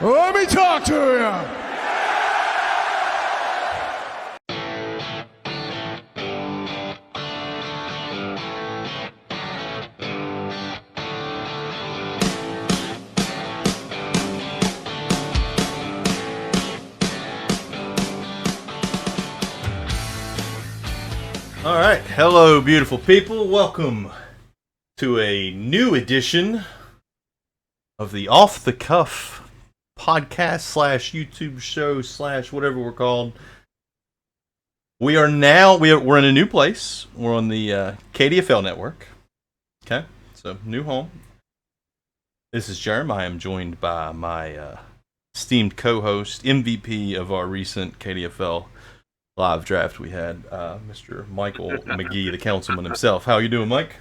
Let me talk to you. All right, hello, beautiful people. Welcome to a new edition of the Off the Cuff podcast slash YouTube show slash whatever we're called. We are now we're in a new place. We're on the KDFL network. Okay, so new home. This is Jeremy. I am joined by my esteemed co-host, MVP of our recent KDFL live draft we had, Mr. Michael McGee, the councilman himself. How you doing, Mike?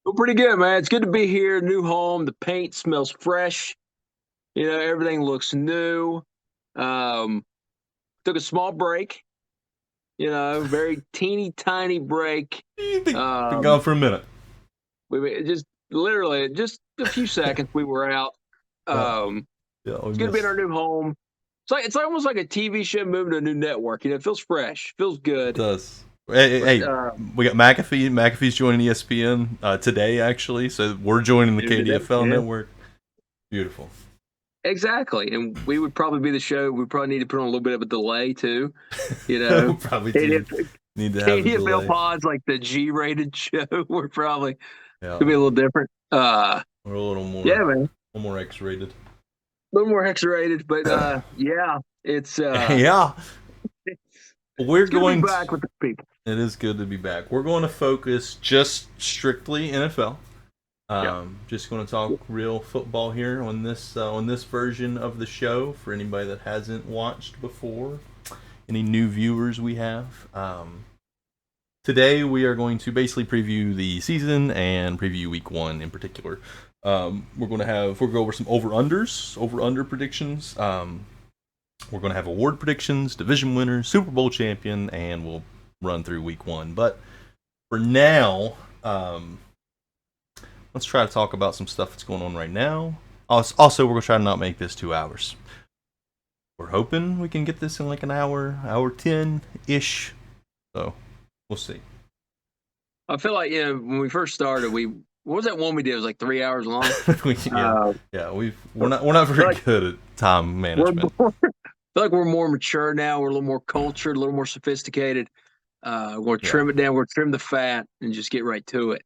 Well, pretty good, man. It's good to be here. New home. The paint smells fresh. You know, everything looks new. Took a small break. You know, very teeny tiny break. Been gone for a minute. We just literally just a few seconds. We were out. It's good to be in our new home. It's almost like a TV show moving to a new network. You know, it feels fresh, feels good. It does. Hey, we got McAfee. McAfee's joining ESPN today, actually. So we're joining the KDFL network. Beautiful. Exactly, and we would probably be the show. We probably need to put on a little bit of a delay too. You know, probably need to have a KDFL delay. pods like the G-rated show. We're probably Yeah. could be a little different. We're a little more. Yeah, man. A little more X-rated. A little more X-rated, but yeah, it's yeah. We're it's good going to be back with the people. It is good to be back. We're going to focus just strictly NFL. Just going to talk real football here on this version of the show for anybody that hasn't watched before. Any new viewers we have. Today we are going to basically preview the season and preview week 1 in particular. We'll go over some over-under predictions. We're going to have award predictions, division winners, Super Bowl champion, and we'll run through week 1. But for now, let's try to talk about some stuff that's going on right now. Also, we're going to try to not make this 2 hours. We're hoping we can get this in like an hour 10-ish. So, we'll see. I feel like, you know, when we first started, what was that one we did? It was like 3 hours long. We're not very good at time management. I feel like we're more mature now. We're a little more cultured, a little more sophisticated. We're going to trim it down. We're going to trim the fat and just get right to it.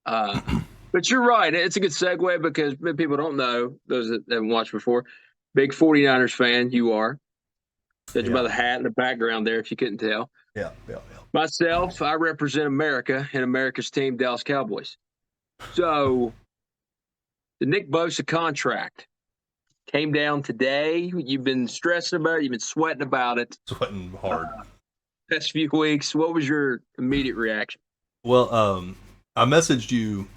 But you're right. It's a good segue because people don't know, those that haven't watched before. Big 49ers fan, you are. Judging by the hat and the background there, if you couldn't tell. Yeah. Myself, I represent America and America's team, Dallas Cowboys. So, the Nick Bosa contract came down today. You've been stressing about it. You've been sweating about it. Sweating hard. Past few weeks. What was your immediate reaction? Well, I messaged you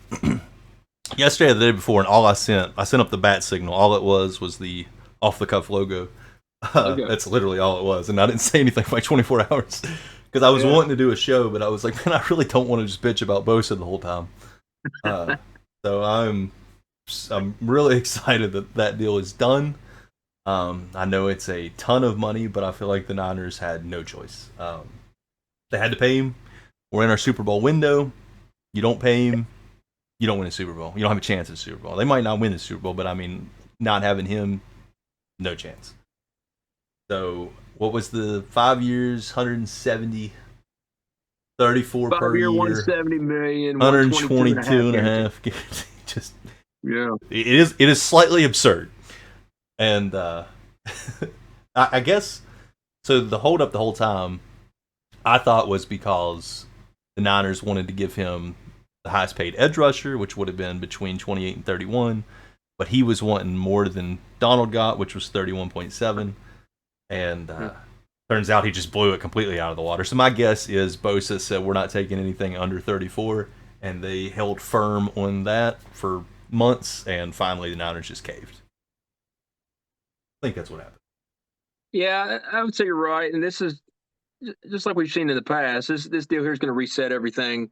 yesterday or the day before, and all I sent up the bat signal. All it was the off the cuff logo. That's literally all it was, and I didn't say anything for like 24 hours because I was wanting to do a show, but I was like, man, I really don't want to just bitch about Bosa the whole time. So I'm really excited that deal is done. I know it's a ton of money, but I feel like the Niners had no choice. They had to pay him. We're in our Super Bowl window. You don't pay him, you don't win a Super Bowl. You don't have a chance at the Super Bowl. They might not win the Super Bowl, but I mean, not having him, no chance. So, what was the 5 years, 170, 34 per 5 year, year, 170 million, 122 and a half. Just it is slightly absurd, and I guess so. The hold up the whole time, I thought was because the Niners wanted to give him the highest paid edge rusher, which would have been between 28 and 31, but he was wanting more than Donald got, which was 31.7, and turns out he just blew it completely out of the water. So my guess is Bosa said we're not taking anything under 34, and they held firm on that for months, and finally the Niners just caved. I think that's what happened. Yeah, I would say you're right, and this is just like we've seen in the past. This deal here is going to reset everything.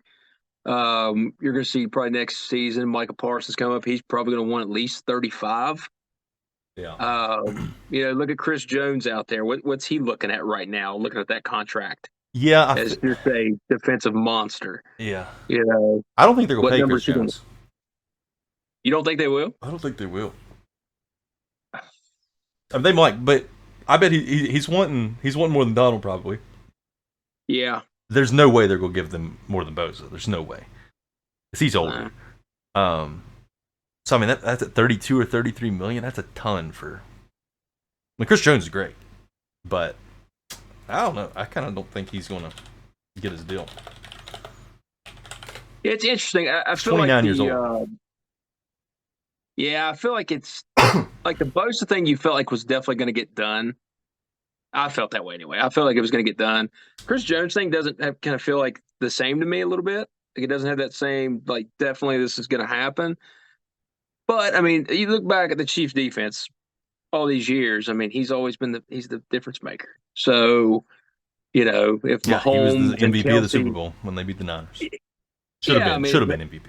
You're going to see probably next season Micah Parsons come up. He's probably going to want at least 35. Yeah. Look at Chris Jones out there. What's he looking at right now? Looking at that contract Yeah. as just a defensive monster. Yeah. I don't think they're going to what pay number Chris is he going? Jones. You don't think they will? I don't think they will. I mean, they might, but I bet he's wanting more than Donald probably. Yeah. There's no way they're going to give them more than Bosa. There's no way. Because he's older. So, I mean, that's at 32 or 33 million. That's a ton for. I mean, Chris Jones is great. But I don't know. I kind of don't think he's going to get his deal. Yeah, it's interesting. I feel 29 like years old. Yeah, I feel like it's like the Bosa thing you felt like was definitely going to get done. I felt that way anyway. I felt like it was going to get done. Chris Jones thing doesn't kind of feel like the same to me a little bit. Like it doesn't have that same, like, definitely this is going to happen. But, I mean, you look back at the Chiefs defense all these years. I mean, he's always been he's the difference maker. So, if Mahomes he was the MVP Kelce, of the Super Bowl when they beat the Niners. Should have been MVP.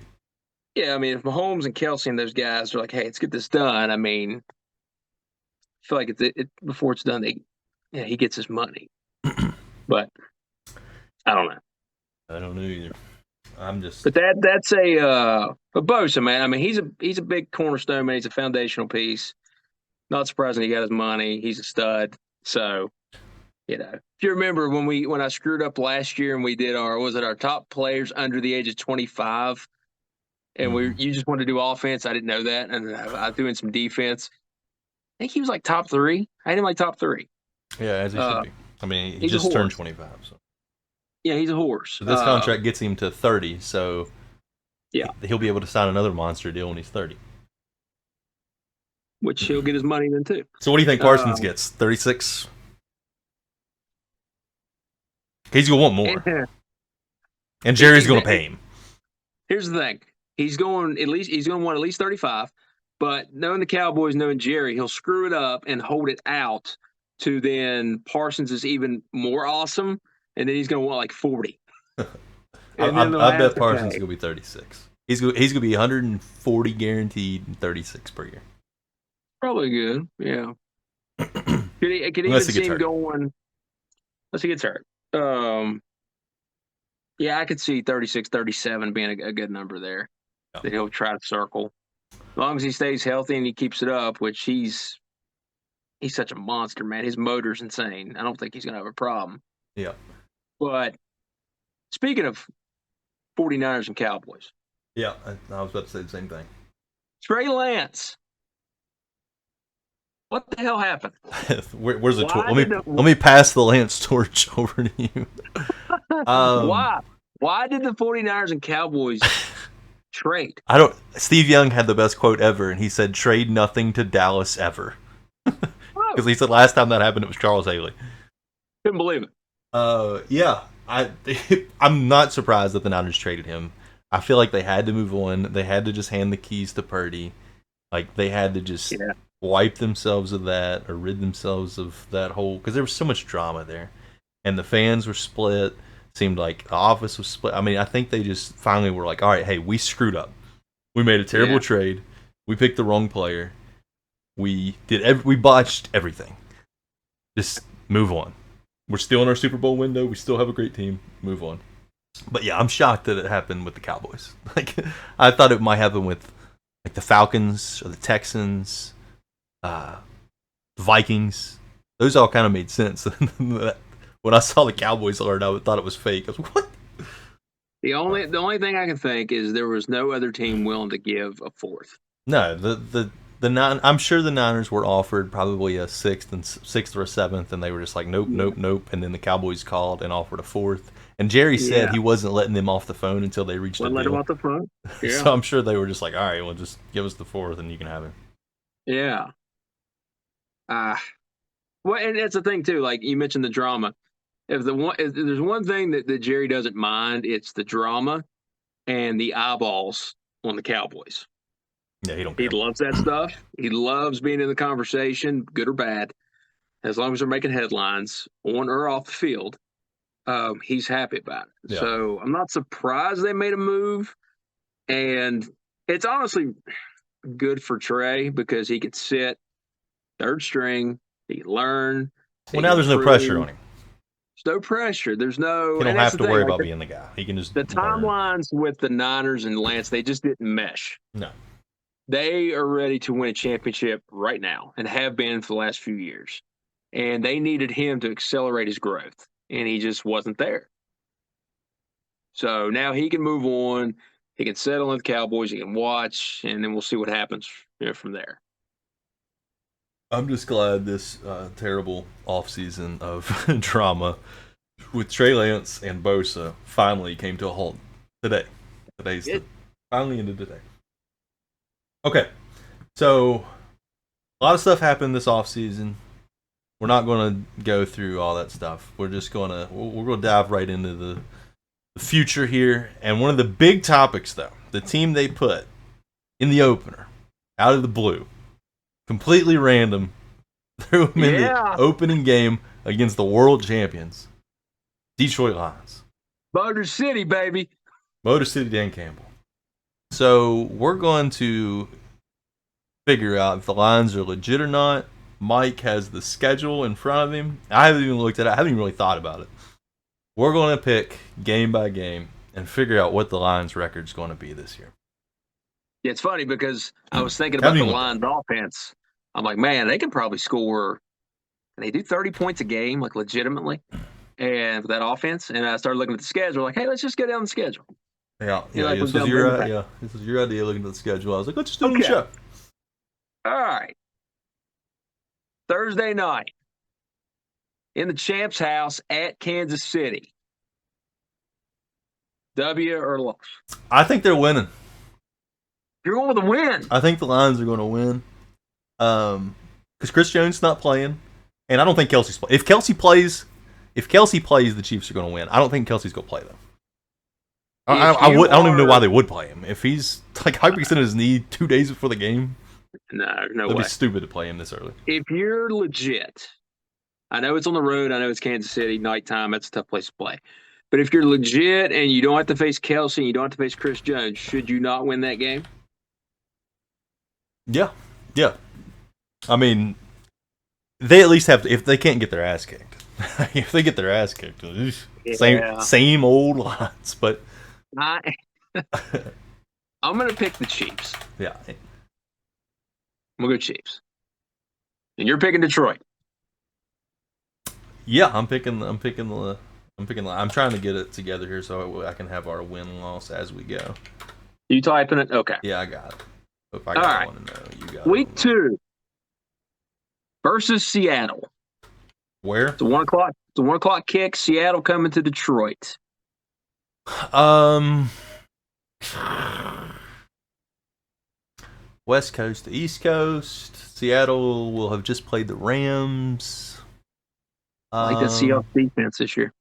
Yeah, I mean, if Mahomes and Kelce and those guys are like, hey, let's get this done. I mean, I feel like before it's done, he gets his money. But I don't know. I don't know either. I'm just. But that's a Bosa, man. I mean, he's a big cornerstone, man. He's a foundational piece. Not surprising he got his money. He's a stud. So, if you remember when I screwed up last year and we did our top players under the age of 25, and you just wanted to do offense. I didn't know that, and I threw in some defense. I think he was like top 3. I had him like top 3. Yeah, as he should be. I mean, he he's just turned 25. So. Yeah, he's a horse. So this contract gets him to 30, so he'll be able to sign another monster deal when he's 30. Which he'll get his money then too. So what do you think Parsons gets? 36? He's going to want more. And Jerry's going to pay him. Here's the thing. He's going to want at least 35, but knowing the Cowboys, knowing Jerry, he'll screw it up and hold it out to then Parsons is even more awesome, and then he's going to want like 40. I bet Parsons is going to be 36. He's going to be 140 guaranteed and 36 per year. Probably good, yeah. Could even see him going unless he gets hurt. Yeah, I could see 36, 37 being a good number there. Yeah. That he'll try to circle. As long as he stays healthy and he keeps it up, which he's such a monster, man. His motor's insane. I don't think he's going to have a problem. Yeah. But speaking of 49ers and Cowboys. Yeah, I was about to say the same thing. Trey Lance. What the hell happened? Where's the torch? Let me pass the Lance torch over to you. Why? Why did the 49ers and Cowboys trade? Steve Young had the best quote ever, and he said, "Trade nothing to Dallas ever." Because he said last time that happened, it was Charles Haley. Couldn't believe it. Yeah. I'm not surprised that the Niners traded him. I feel like they had to move on. They had to just hand the keys to Purdy. Like, they had to just wipe themselves of that or rid themselves of that whole... Because there was so much drama there. And the fans were split. Seemed like the office was split. I mean, I think they just finally were like, all right, hey, we screwed up. We made a terrible trade. We picked the wrong player. We botched everything. Just move on. We're still in our Super Bowl window. We still have a great team. Move on. But yeah, I'm shocked that it happened with the Cowboys. Like, I thought it might happen with like the Falcons or the Texans, Vikings. Those all kind of made sense. When I saw the Cowboys alert, I thought it was fake. I was like, what? The only thing I can think is there was no other team willing to give a fourth. No, I'm sure the Niners were offered probably a sixth or a seventh, and they were just like, nope, nope, nope. And then the Cowboys called and offered a fourth. And Jerry said he wasn't letting them off the phone until they reached a deal. Let them off the phone. Yeah. So I'm sure they were just like, all right, well, just give us the fourth and you can have him. Yeah. Well, and that's the thing too. Like you mentioned, the drama. If there's one thing that Jerry doesn't mind, it's the drama and the eyeballs on the Cowboys. Yeah, he loves that stuff. He loves being in the conversation, good or bad, as long as they're making headlines on or off the field. He's happy about it. Yeah. So I'm not surprised they made a move, and it's honestly good for Trey because he could sit third string. He can learn. Well, now there's no pressure on him. There's no pressure. There's no. He don't have to worry about being the guy. He can just the learn. timelines with the Niners and Lance, they just didn't mesh. No. They are ready to win a championship right now and have been for the last few years. And they needed him to accelerate his growth, and he just wasn't there. So now he can move on. He can settle in the Cowboys. He can watch, and then we'll see what happens from there. I'm just glad this terrible offseason of drama with Trey Lance and Bosa finally came to a halt today. Finally ended today. Okay, so a lot of stuff happened this offseason. We're not going to go through all that stuff. We're just going to we're going to dive right into the future here. And one of the big topics, though, the team they put in the opener, out of the blue, completely random, threw them in the opening game against the world champions, Detroit Lions. Motor City, baby. Motor City Dan Campbell. So we're going to figure out if the Lions are legit or not. Mike has the schedule in front of him. I haven't even looked at it. I haven't even really thought about it. We're going to pick game by game and figure out what the Lions' record's going to be this year. Yeah, it's funny because I was thinking about the Lions' offense. I'm like, man, they can probably score. They do 30 points a game, like legitimately, and that offense. And I started looking at the schedule, like, hey, let's just go down the schedule. Yeah, this was your idea looking at the schedule. I was like, let's just do the show. All right. Thursday night in the Champs' house at Kansas City. W or loss? I think they're winning. You're going with a win. I think the Lions are going to win. Because Chris Jones is not playing, and I don't think Kelsey's playing. If Kelsey plays, the Chiefs are going to win. I don't think Kelsey's going to play though. I don't even know why they would play him. If he's like hyperextended his knee 2 days before the game, no way. It'd be stupid to play him this early. If you're legit, I know it's on the road. I know it's Kansas City, nighttime. That's a tough place to play. But if you're legit and you don't have to face Kelsey and you don't have to face Chris Jones, should you not win that game? Yeah. I mean, they at least have to, if they can't get their ass kicked. If they get their ass kicked, same old Lions. But I'm going to pick the Chiefs. Yeah. I'm going to go Chiefs. And you're picking Detroit. Yeah, I'm trying to get it together here so I can have our win-loss as we go. You typing it? Okay. Yeah, I got it. If I got one to know, you got it. Week 2 versus Seattle. Where? It's a 1 o'clock. It's a 1 o'clock kick. Seattle coming to Detroit. West Coast to East Coast. Seattle will have just played the Rams. I like the Seahawks defense this year.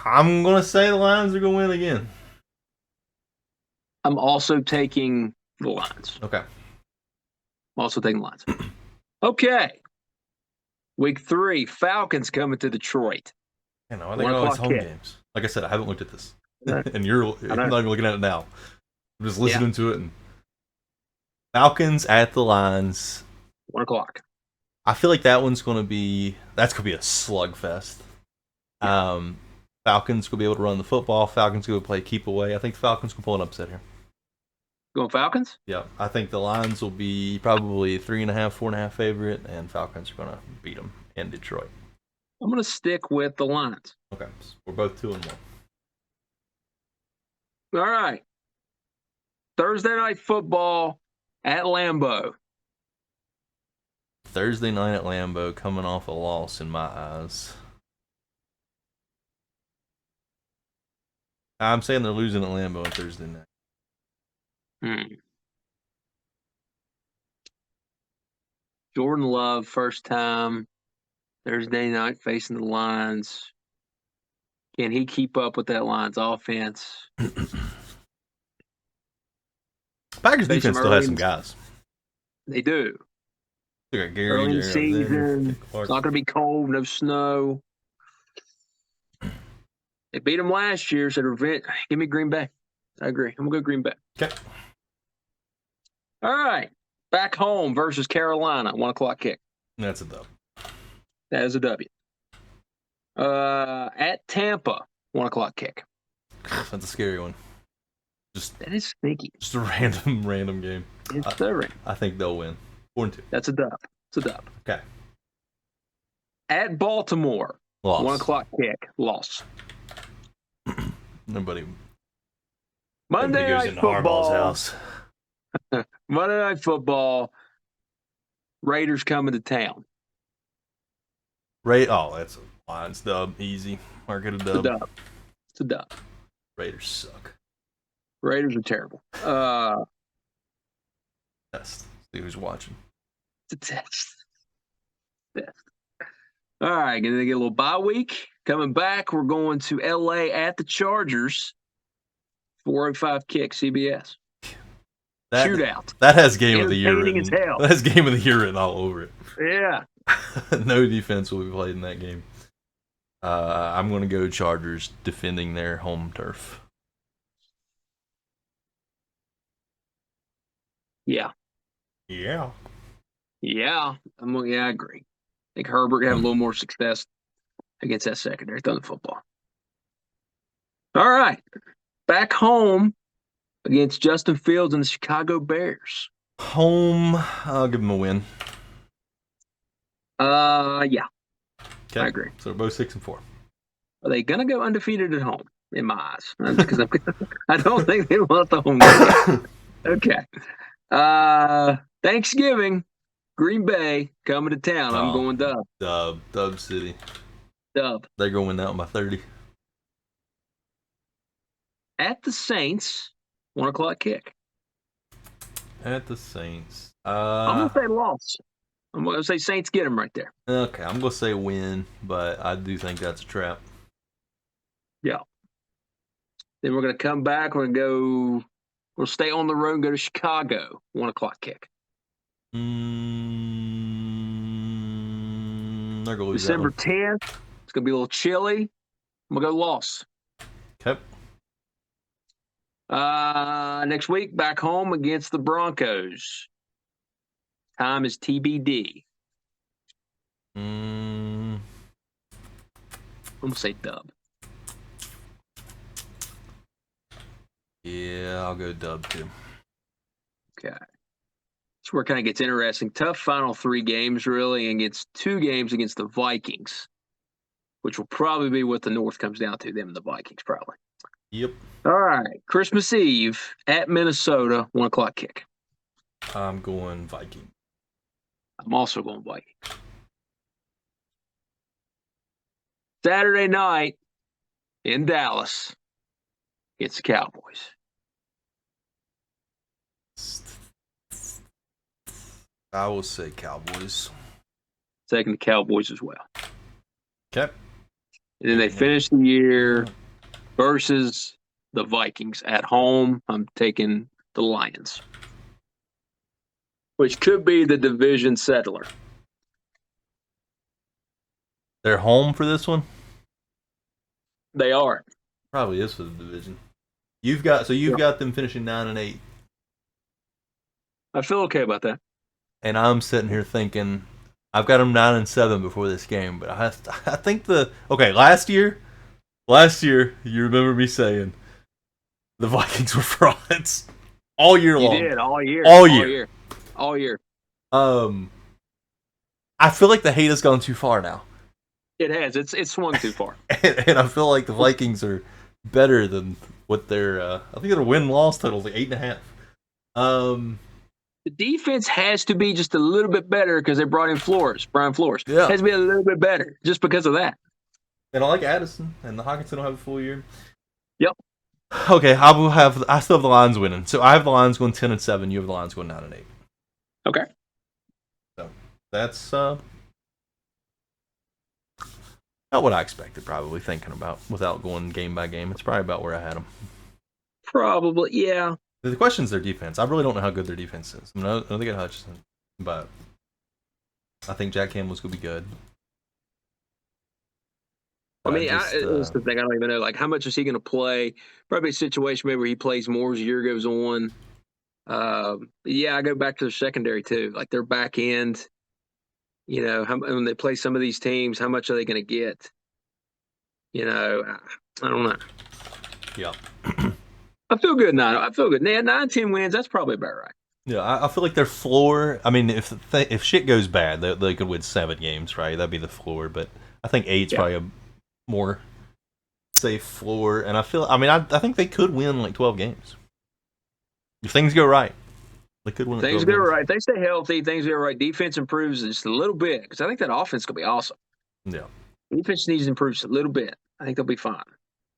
I'm going to say the Lions are going to win again. I'm also taking the Lions. Okay. I'm also taking the Lions. Okay. Week 3, Falcons coming to Detroit. I think it's home games. Like I said, I haven't looked at this. And you're not even looking at it now. I'm just listening to it. And Falcons at the Lions. 1 o'clock. I feel like that's going to be a slugfest. Falcons will be able to run the football. Falcons will play keep away. I think the Falcons can pull an upset here. Going Falcons? Yeah, I think the Lions will be probably 3.5, 4.5 favorite, and Falcons are going to beat them in Detroit. I'm going to stick with the Lions. Okay, so we're both 2-1. All right. Thursday night football at Lambeau. Thursday night at Lambeau, coming off a loss in my eyes. I'm saying they're losing at Lambeau on Thursday night. Jordan Love, first time Thursday night facing the Lions. Can he keep up with that Lions offense? Packers defense still has some guys. They do. They got Gary, early in the season. It's not going to be cold, no snow. They beat them last year, so give me Green Bay. I agree. I'm going to go Green Bay. Okay. All right. Back home versus Carolina, 1 o'clock kick. That's a dub. That is a W. At Tampa, 1 o'clock kick. That's a scary one. That is sneaky. Just a random game. It's the ring. I think they'll win. 4-2. That's a dub. It's a dub. Okay. At Baltimore, Loss. 1 o'clock kick. Loss. Nobody Monday goes Night into Harbaugh's Football. house. Monday Night Football. Raiders coming to town. That's a Lions dub. Easy. Mark it a dub. It's a dub. Raiders suck. Raiders are terrible. Test. See who's watching. It's a test. All right, gonna get a little bye week. Coming back, we're going to LA at the Chargers. 4:05 kick, CBS. Shootout. That has game of the year Entertaining written. as hell. That has game of the year written all over it. Yeah. No defense will be played in that game. I'm going to go Chargers defending their home turf. Yeah. Yeah. Yeah. I agree. I think Herbert have a little more success against that secondary than the football. All right. Back home against Justin Fields and the Chicago Bears. Home, I'll give them a win. Yeah. Okay. I agree. So we're both 6-4. Are they gonna go undefeated at home? In my eyes, because I don't think they want the home game. Okay. Thanksgiving, Green Bay coming to town. I'm going dub. Dub City. Dub. They're going to win that one by 30. At the Saints, 1 o'clock kick. At the Saints. I'm gonna say loss. I'm gonna say Saints get them right there. Okay, I'm going to say win, but I do think that's a trap. Yeah. Then we're gonna come back. We'll stay on the road and go to Chicago. 1 o'clock kick. They're going to lose December 10th. It's gonna be a little chilly. I'm gonna go loss. Okay. Next week, back home against the Broncos. Time is TBD. I'm going to say dub. Yeah, I'll go dub too. Okay. That's where it kind of gets interesting. Tough final 3 games, really, and gets 2 games against the Vikings, which will probably be what the North comes down to, them and the Vikings, probably. Yep. All right. Christmas Eve at Minnesota, 1 o'clock kick. I'm going Viking. I'm also going Viking. Saturday night in Dallas, it's the Cowboys. I will say Cowboys. Taking the Cowboys as well. Okay. And then they finish the year versus the Vikings at home. I'm taking the Lions, which could be the division settler. They're home for this one? They are. Probably is for the division. You've got them finishing 9-8. I feel okay about that. And I'm sitting here thinking I've got them 9-7 before this game, but I think last year you remember me saying the Vikings were frauds all year long. You did all year. All year. I feel like the hate has gone too far now. It has. It's swung too far. and I feel like the Vikings are better than what their I think their win-loss total is like 8.5. The defense has to be just a little bit better because they brought in Brian Flores. Yeah. It has to be a little bit better just because of that. And I like Addison, and the Hawkinson will have a full year. Yep. Okay, I still have the Lions winning. So I have the Lions going 10-7. You have the Lions going 9-8. Okay. So that's not what I expected. Probably thinking about without going game by game. It's probably about where I had them. Probably, yeah. The question is their defense. I really don't know how good their defense is. I know they got Hutchinson, but I think Jack Campbell's going to be good. It's the thing. I don't even know. Like, how much is he going to play? Probably a situation maybe where he plays more as the year goes on. Yeah, I go back to the secondary too. Like their back end, when they play some of these teams, how much are they going to get? I don't know. Yeah. I feel good now. I feel good. Yeah, 9-10 wins. That's probably about right. Yeah, I feel like their floor. I mean, if shit goes bad, they could win 7 games, right? That'd be the floor. But I think 8's probably a more safe floor. And I think they could win like 12 games if things go right. They could win. Things go right. They stay healthy. Things go right. Defense improves just a little bit because I think that offense could be awesome. Yeah. Defense needs to improve just a little bit. I think they'll be fine.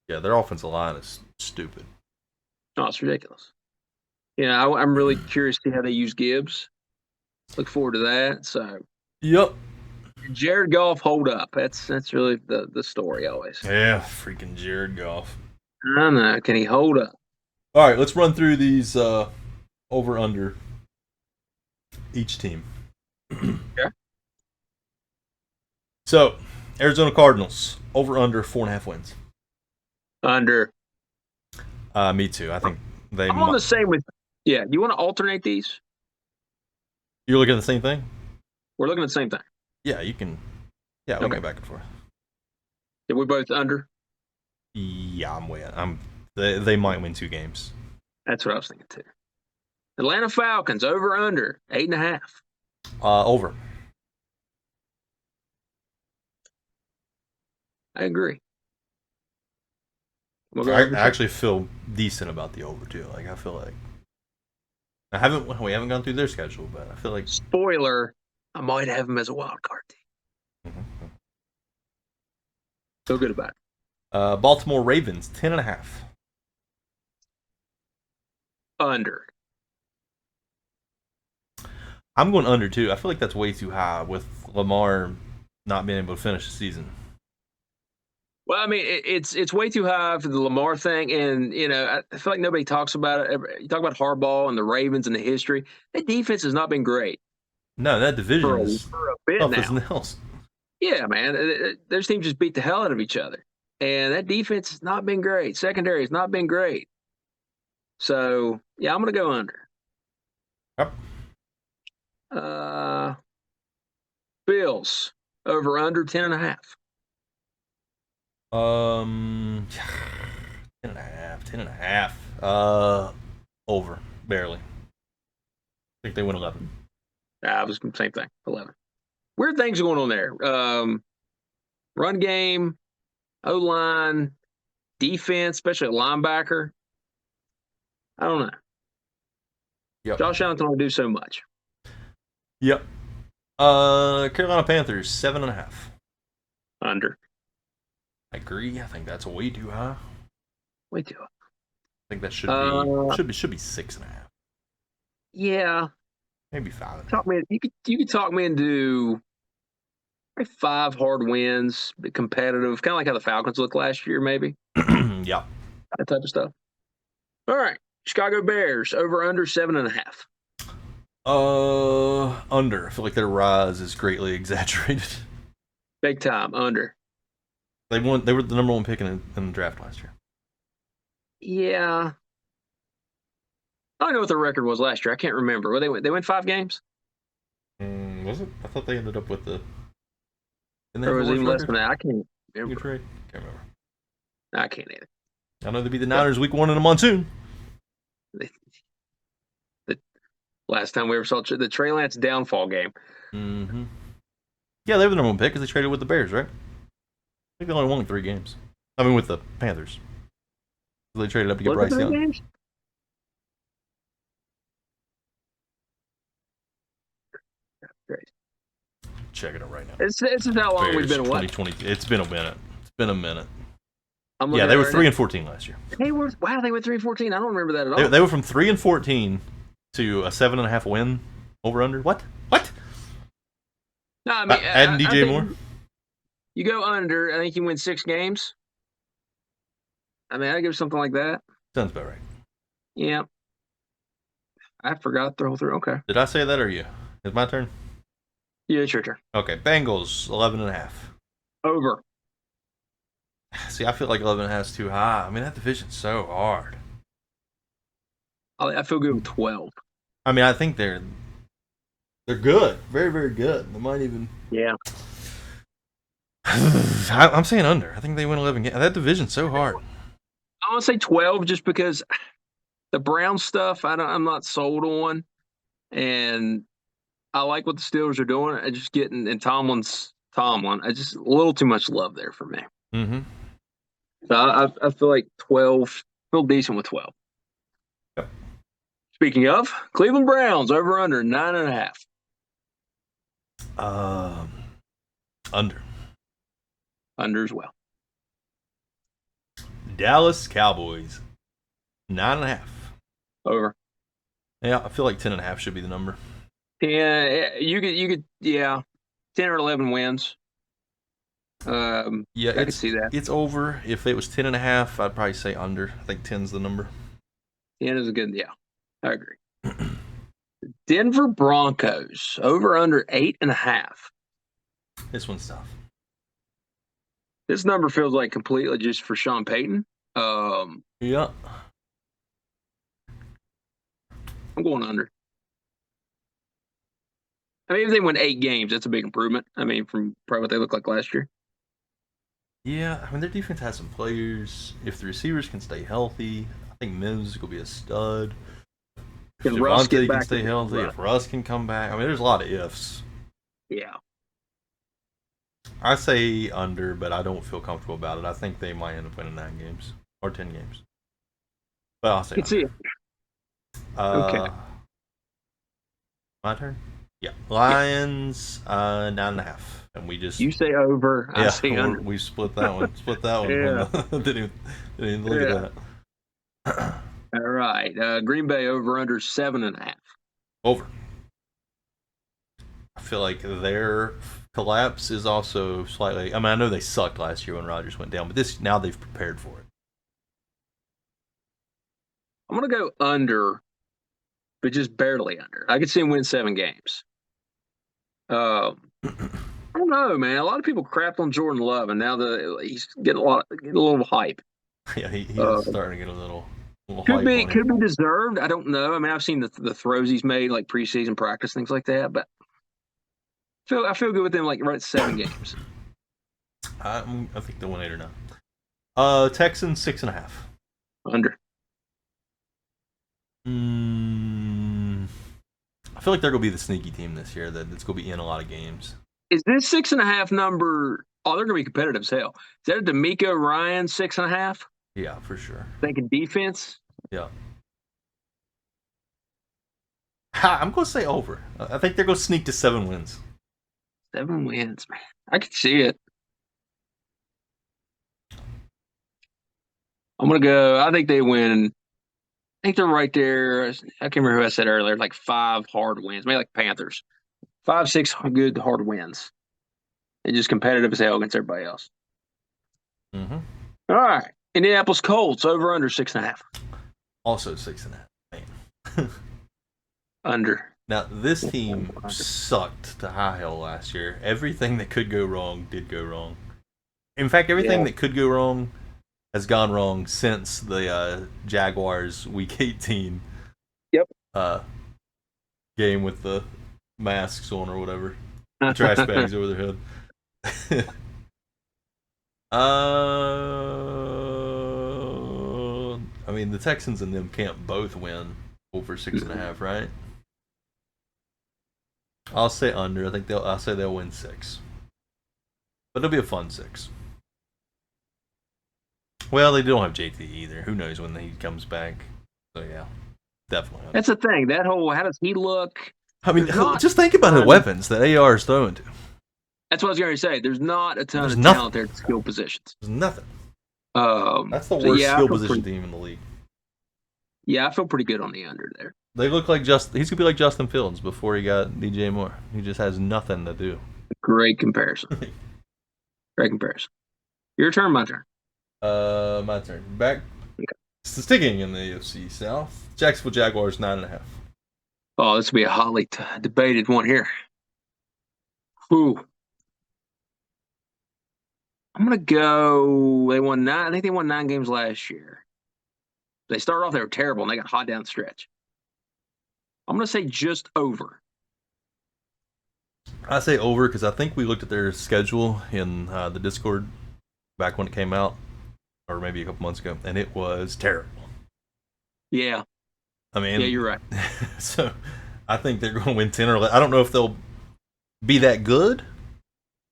Yeah, their offensive line is stupid. Oh, it's ridiculous. I'm really curious to see how they use Gibbs. Look forward to that. So, yep. Jared Goff hold up. That's really the story always. Yeah, freaking Jared Goff. I don't know. Can he hold up? All right, let's run through these over under each team. Okay. So, Arizona Cardinals over under 4.5 wins. Under. Me too. I think I'm on the same with. Yeah. You want to alternate these? You're looking at the same thing? We're looking at the same thing. Yeah, you can. Yeah, we can go back and forth. Did we both under? Yeah, I'm way. They might win 2 games. That's what I was thinking too. Atlanta Falcons over under 8.5. Over. I agree. I actually feel decent about the over too. Like I feel like we haven't gone through their schedule, but I feel like spoiler, I might have them as a wild card team. Mm-hmm. Feel good about it. Baltimore Ravens 10.5. Under. I'm going under too. I feel like that's way too high with Lamar not being able to finish the season. Well, I mean, it's way too high for the Lamar thing, and I feel like nobody talks about it. You talk about Harbaugh and the Ravens and the history. That defense has not been great. No, that division is for a bit tough now. as nails. Yeah, man, those teams just beat the hell out of each other, and that defense has not been great. Secondary has not been great. So yeah, I'm gonna go under. Yep. Bills over under 10.5. 10.5. Over, barely. I think they win 11. It was the same thing, 11. Weird things going on there. Run game, O-line, defense, especially a linebacker. I don't know. Yep. Josh Allen can only do so much. Yep. Carolina Panthers 7.5. Under. I agree. I think that's way too high. Way too high. I think that should be 6.5. Yeah. Maybe 5. You could talk me into 5 hard wins, be competitive, kind of like how the Falcons looked last year, maybe. Yeah. That type of stuff. All right. Chicago Bears over under 7.5. Under. I feel like their rise is greatly exaggerated. Big time. Under. They were the number 1 pick in the draft last year. Yeah. I don't know what the record was last year. I can't remember. Well, they went 5 games? Was it? I thought they ended up with the. Or was it even less than that? I can't remember. Good trade? Can't remember. I can't either. I know they'd be the Niners week 1 in a monsoon. The last time we ever saw the Trey Lance downfall game. Mm-hmm. Yeah, they were the number 1 pick because they traded with the Bears, right? I think they only won 3 games. I mean, with the Panthers. They traded up to get Bryce Young. Games? Great. Checking it right now. This is how long we've been away. 2020. It's been a minute. It's been a minute. Yeah, they were 3-14 last year. They were 3-14. I don't remember that at all. They were from 3-14 to a 7.5 win over under. What? No, I mean, adding DJ Moore. You go under. I think you win 6 games. I mean, I give something like that. Sounds about right. Yeah. I forgot the whole through. Okay. Did I say that or you? It's my turn. Yeah, it's your turn. Okay, Bengals 11.5. Over. See, I feel like 11.5 is too high. I mean, that division's so hard. I feel good with 12. I mean, I think they're good, very very good. They might even. Yeah. I'm saying under. I think they win 11 games. That division's so hard. I want to say 12 just because the Brown stuff I'm not sold on, and I like what the Steelers are doing. I just getting and Tomlin. I just a little too much love there for me. Mm-hmm. So I feel like 12. Feel decent with 12. Yep. Speaking of Cleveland Browns, over under 9.5. Under. Under as well. Dallas Cowboys 9.5. Over. Yeah, I feel like 10.5 should be the number. Yeah, you could 10 or 11 wins. Yeah, I could see that. It's over. If it was 10.5, I'd probably say under. I think 10's the number. 10 is a good, yeah, I agree. Denver Broncos over under 8.5. This one's tough. This number feels like completely just for Sean Payton. Yeah. I'm going under. I mean, if they win 8 games, that's a big improvement. I mean, from probably what they looked like last year. Yeah, I mean, their defense has some players. If the receivers can stay healthy, I think Mims will be a stud. If Russ Javonte get back can stay healthy, if Russ can come back. I mean, there's a lot of ifs. Yeah. I say under, but I don't feel comfortable about it. I think they might end up winning 9 games or 10 games. But I'll say You can see it. Okay. My turn? Yeah. Lions, 9.5. And we just. You say over. I say under. We split that one. Yeah. Didn't even look at that. All right. Green Bay over under 7.5. Over. I feel like their collapse is also slightly. I mean, I know they sucked last year when Rodgers went down, but now they've prepared for it. I'm going to go under, but just barely under. I could see him win 7 games. I don't know, man. A lot of people crapped on Jordan Love, and now he's getting a little hype. Yeah, he's starting to get a little could hype be deserved. I don't know. I mean, I've seen the throws he's made, like preseason practice, things like that. But I feel good with him, like right at 7 games. I think they'll win 8 or 9. Texans 6.5. Under. I feel like they're gonna be the sneaky team this year that's gonna be in a lot of games. Is this 6.5 number? Oh, they're gonna be competitive as hell. Is that a D'Amico Ryan 6.5? Yeah, for sure. Thinking defense. Yeah. I'm gonna say over. I think they're gonna sneak to 7 wins. 7 wins, man. I could see it. I'm gonna go. I think they win. I think they're right there. I can't remember who I said earlier. Like 5 hard wins, maybe like Panthers. 5, 6 good hard wins, and just competitive as hell against everybody else. Mm-hmm. All right, Indianapolis Colts over under 6.5. Also 6.5. Under. Now this team sucked to high hell last year. Everything that could go wrong did go wrong. In fact, everything that could go wrong has gone wrong since the Jaguars Week 18. Yep. Game with the masks on or whatever, the trash bags over their head. I mean, the Texans and them can't both win over 6.5, right? I'll say under. I think I'll say they'll win 6, but it'll be a fun 6. Well, they don't have JT either. Who knows when he comes back? So yeah, definitely. That's the thing. That whole how does he look? I mean, just think about the weapons that AR is throwing to. That's what I was going to say. There's not a ton of talent there at skill positions. There's nothing. That's the worst skill position team in the league. Yeah, I feel pretty good on the under there. They look like he's going to be like Justin Fields before he got DJ Moore. He just has nothing to do. Great comparison. Great comparison. Your turn, my turn. My turn. Back. Sticking in the AFC South. Jacksonville Jaguars 9.5. Oh, this will be a hotly debated one here. Whew. I'm gonna go. They won 9. I think they won 9 games last year. They started off, they were terrible, and they got hot down the stretch. I'm going to say just over. I say over because I think we looked at their schedule in the Discord back when it came out, or maybe a couple months ago, and it was terrible. Yeah. I mean, yeah, you're right. So I think they're going to win 10 or 11. I don't know if they'll be that good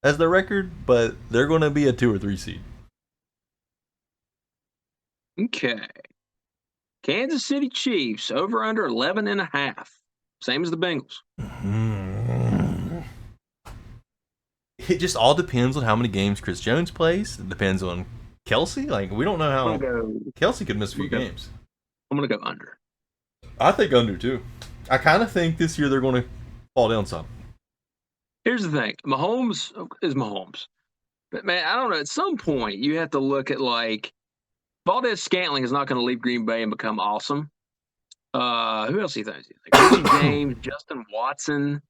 as their record, but they're going to be a 2 or 3 seed. Okay. Kansas City Chiefs over under 11.5. Same as the Bengals. It just all depends on how many games Chris Jones plays. It depends on Kelsey. Like, we don't know how Kelsey could miss a few games. I'm going to go under. I think under, too. I kind of think this year they're going to fall down some. Here's the thing. Mahomes is Mahomes. But, man, I don't know. At some point, you have to look at, like, Valdez-Scantling is not going to leave Green Bay and become awesome. Who else do you think? Like Richie James, Justin Watson,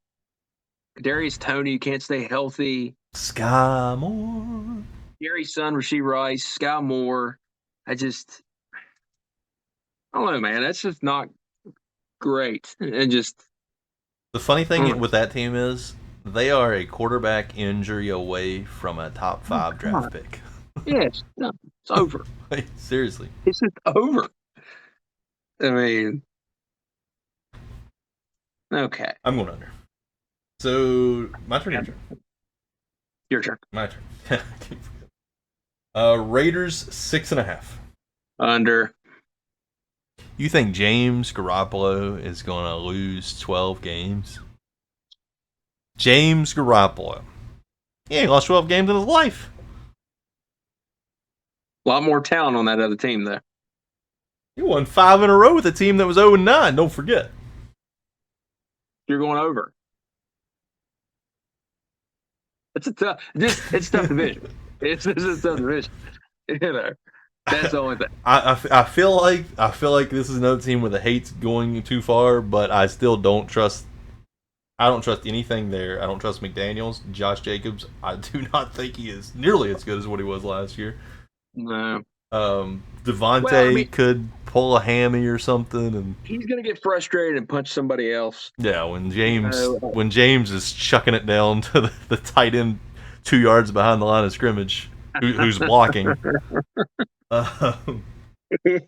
Kadarius Toney, you can't stay healthy. Sky Moore. Gary's son, Rashee Rice, Sky Moore. I don't know, man. That's just not great. And just the funny thing with that team is they are a quarterback injury away from a top 5 draft pick. Yes, no, it's over. Like, seriously, it's just over. I mean, okay. I'm going under. So my turn. Your turn. Your turn. My turn. Raiders 6.5. Under. You think James Garoppolo is going to lose 12 games? James Garoppolo. He ain't lost 12 games in his life. A lot more talent on that other team, though. He won 5 in a row with a team that was 0-9. Don't forget. You're going over. It's a tough division. It's a tough division. You know, that's the only thing. I feel like this is another team where the hate's going too far, but I still don't trust. I don't trust anything there. I don't trust McDaniels, Josh Jacobs. I do not think he is nearly as good as what he was last year. No. Devontae could pull a hammy or something, and he's gonna get frustrated and punch somebody else. Yeah, when James is chucking it down to the tight end 2 yards behind the line of scrimmage, who's blocking.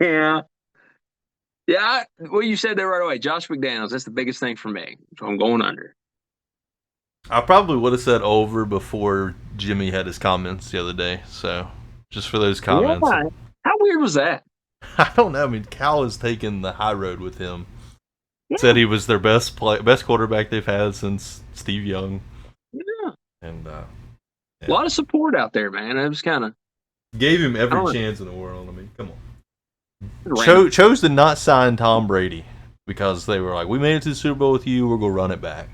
Yeah. Well, you said that right away. Josh McDaniels. That's the biggest thing for me. So I'm going under. I probably would have said over before Jimmy had his comments the other day. So just for those comments. Yeah. How weird was that? I don't know. I mean, Cal has taken the high road with him. Yeah. Said he was their best quarterback they've had since Steve Young. Yeah. And a lot of support out there, man. It was kind of gave him every chance in the world. I mean, come on. Chose to not sign Tom Brady because they were like, we made it to the Super Bowl with you. We're going to run it back.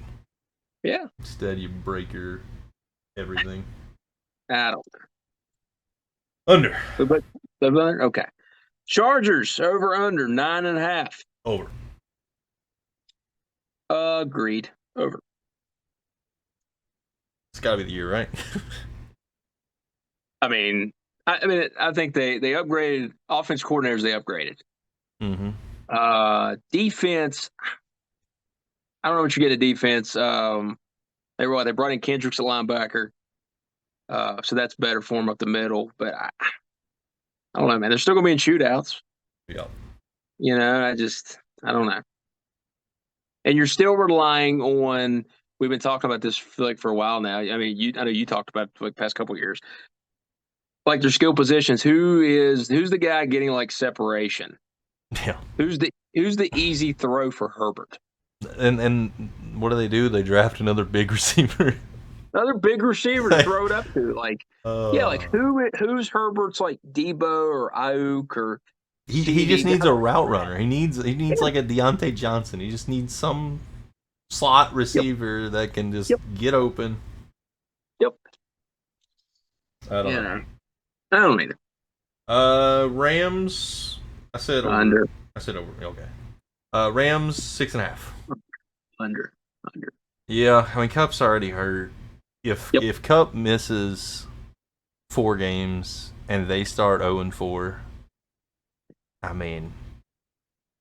Yeah. Instead, you break your everything. I don't know. Under. But okay. Chargers over under 9.5. Over. Agreed. Over. It's got to be the year, right? I mean, I think they upgraded offense coordinators. They upgraded. Mm-hmm. Defense. I don't know what you get at defense. They brought in Kendricks at linebacker, so that's better for them up the middle. But I don't know, man. They're still going to be in shootouts. Yeah. You know, I don't know. And you're still relying on. We've been talking about this for a while now. I mean, I know you talked about it for the past couple of years. Like their skill positions, who's the guy getting like separation? Yeah. Who's the easy throw for Herbert? And what do? They draft another big receiver. Another big receiver to throw it up to. Like who's Herbert's like Debo or Ayuk or he just needs a route runner. He needs like a Deontay Johnson. He just needs some slot receiver that can just get open. Yep. I don't know. I don't either. Rams. I said over. Under. I said over. Okay. Rams 6.5. Under. Yeah, I mean Cup's already hurt. If Cup misses 4 games and they start 0-4, I mean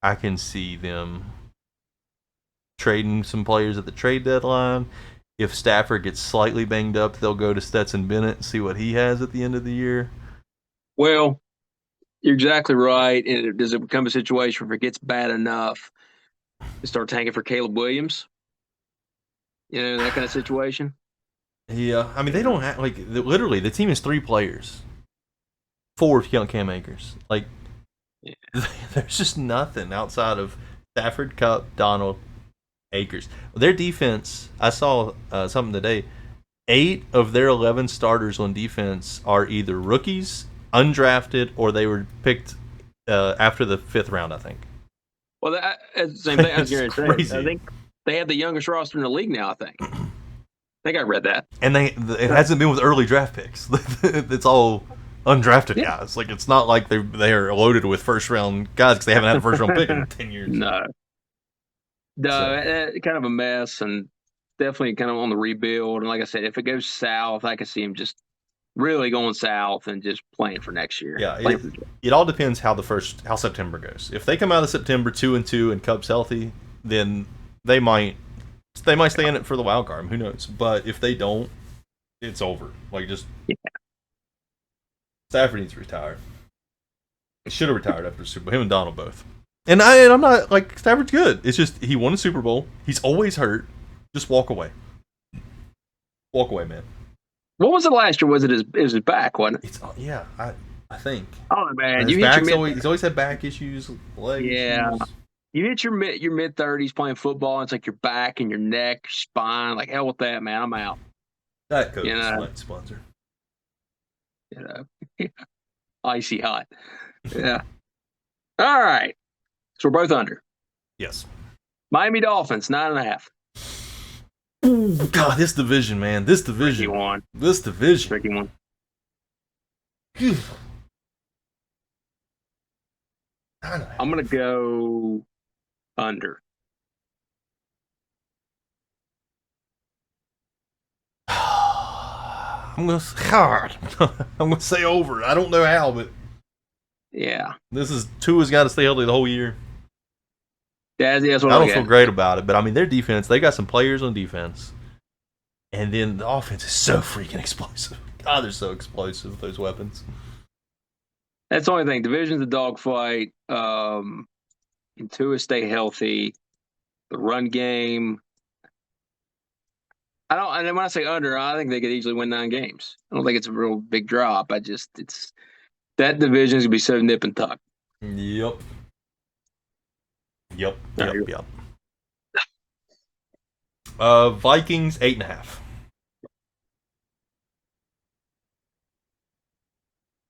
I can see them trading some players at the trade deadline. If Stafford gets slightly banged up, they'll go to Stetson Bennett and see what he has at the end of the year. Well, you're exactly right. And does it become a situation where if it gets bad enough to start tanking for Caleb Williams? That kind of situation. Yeah, I mean they don't have literally the team is 3 players, 4 if you count Cam Akers. Like, yeah. There's just nothing outside of Stafford, Kupp, Donald, Akers. Their defense, I saw something today. 8 of their 11 starters on defense are either rookies, undrafted, or they were picked after the 5th round, I think. Well, that's the same thing I was going to say. I think they have the youngest roster in the league now, I think. I think I read that. And it hasn't been with early draft picks. It's all undrafted guys. Like, it's not like they are loaded with first round guys because they haven't had a first round pick in 10 years. No, kind of a mess, and definitely kind of on the rebuild. And like I said, if it goes south, I can see him just really going south and just playing for next year. Yeah, it all depends how September goes. If they come out of September 2-2 and Cubs healthy, then they might stay in it for the wild card. Who knows? But if they don't, it's over. Like, just Stafford needs to retire. He should have retired after the Super Bowl. Him and Donald both. And I'm not like Stafford's good. It's just he won a Super Bowl. He's always hurt. Just walk away. Walk away, man. What was it last year? Was it his back? Wasn't it? I think. Oh man, he's always had back issues, leg issues. You hit your mid-30s playing football, and it's like your back and your neck, your spine. Like, hell with that, man. I'm out. That Coke is sponsor. Icy hot. Yeah. All right. So we're both under. Yes. Miami Dolphins, 9.5. Ooh, God, this division, man. This division. Tricky one. This division. Tricky one. I'm going to go under. I'm going to say over. I don't know how, but yeah. Tua's got to stay healthy the whole year. That's what I don't feel great about it, but I mean their defense, they got some players on defense. And then the offense is so freaking explosive. God, they're so explosive with those weapons. That's the only thing. Division's a dogfight. And Tua stay healthy. The run game. And when I say under, I think they could easily win 9 games. I don't think it's a real big drop. That division is gonna be so nip and tuck. Yep. Vikings 8.5.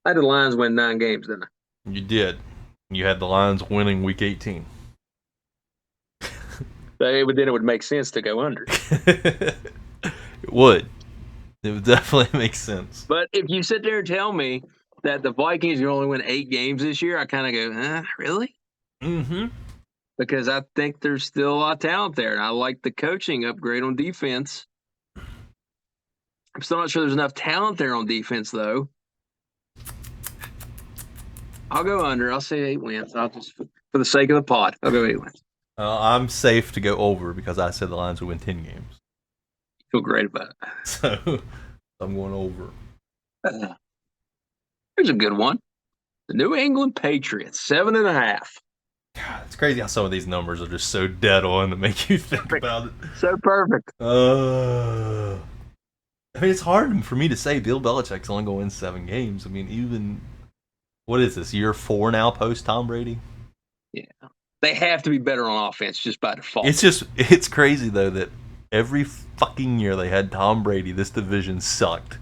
I had the Lions win 9 games, didn't I? You did. You had the Lions winning week 18. But then it would make sense to go under. It would. It would definitely make sense. But if you sit there and tell me that the Vikings are only win 8 games this year, I kind of go, really? Mm-hmm. Because I think there's still a lot of talent there, and I like the coaching upgrade on defense. I'm still not sure there's enough talent there on defense, though. I'll go under. I'll say 8 wins. I'll just, for the sake of the pod, I'll go 8 wins. I'm safe to go over because I said the Lions would win 10 games. You feel great about it. So I'm going over. Here's a good one. The New England Patriots, 7.5. God, it's crazy how some of these numbers are just so dead on that make you think about it. So perfect. I mean, it's hard for me to say Bill Belichick's only going to win 7 games. I mean, even, what is this, year 4 now post Tom Brady? Yeah. They have to be better on offense just by default. It's crazy, though, that every fucking year they had Tom Brady, this division sucked.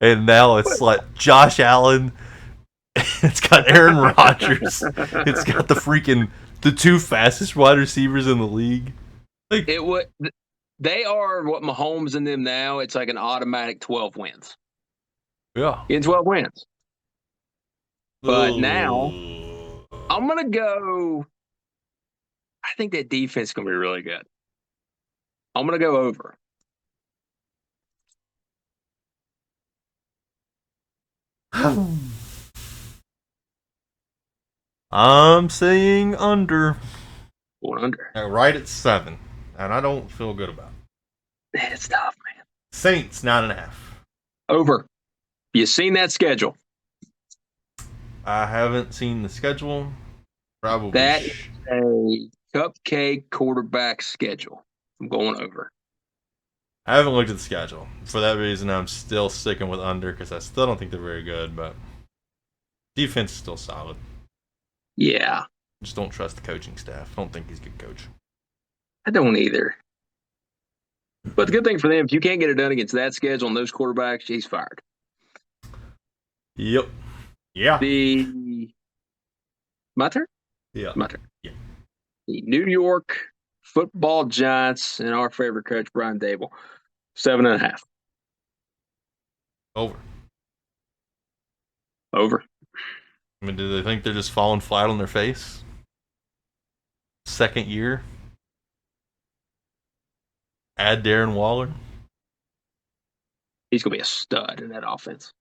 And now it's like Josh Allen. It's got Aaron Rodgers. It's got the 2 fastest wide receivers in the league. Like, they are what Mahomes and them now. It's like an automatic 12 wins. Yeah. In 12 wins. But now, I'm going to go. I think that defense is going to be really good. I'm going to go over. I'm saying under. Going under. Right at 7. And I don't feel good about it. It's tough, man. Saints, 9.5. Over. You seen that schedule? I haven't seen the schedule. Probably. That is a cupcake quarterback schedule. I'm going over. I haven't looked at the schedule. For that reason, I'm still sticking with under because I still don't think they're very good, but defense is still solid. Yeah. Just don't trust the coaching staff. Don't think he's a good coach. I don't either. But the good thing for them, if you can't get it done against that schedule and those quarterbacks, he's fired. Yep. Yeah. My turn? Yeah. My turn. Yeah. The New York Football Giants and our favorite coach, Brian Dable. 7.5. Over. Over. I mean, do they think they're just falling flat on their face? Second year? Add Darren Waller? He's going to be a stud in that offense.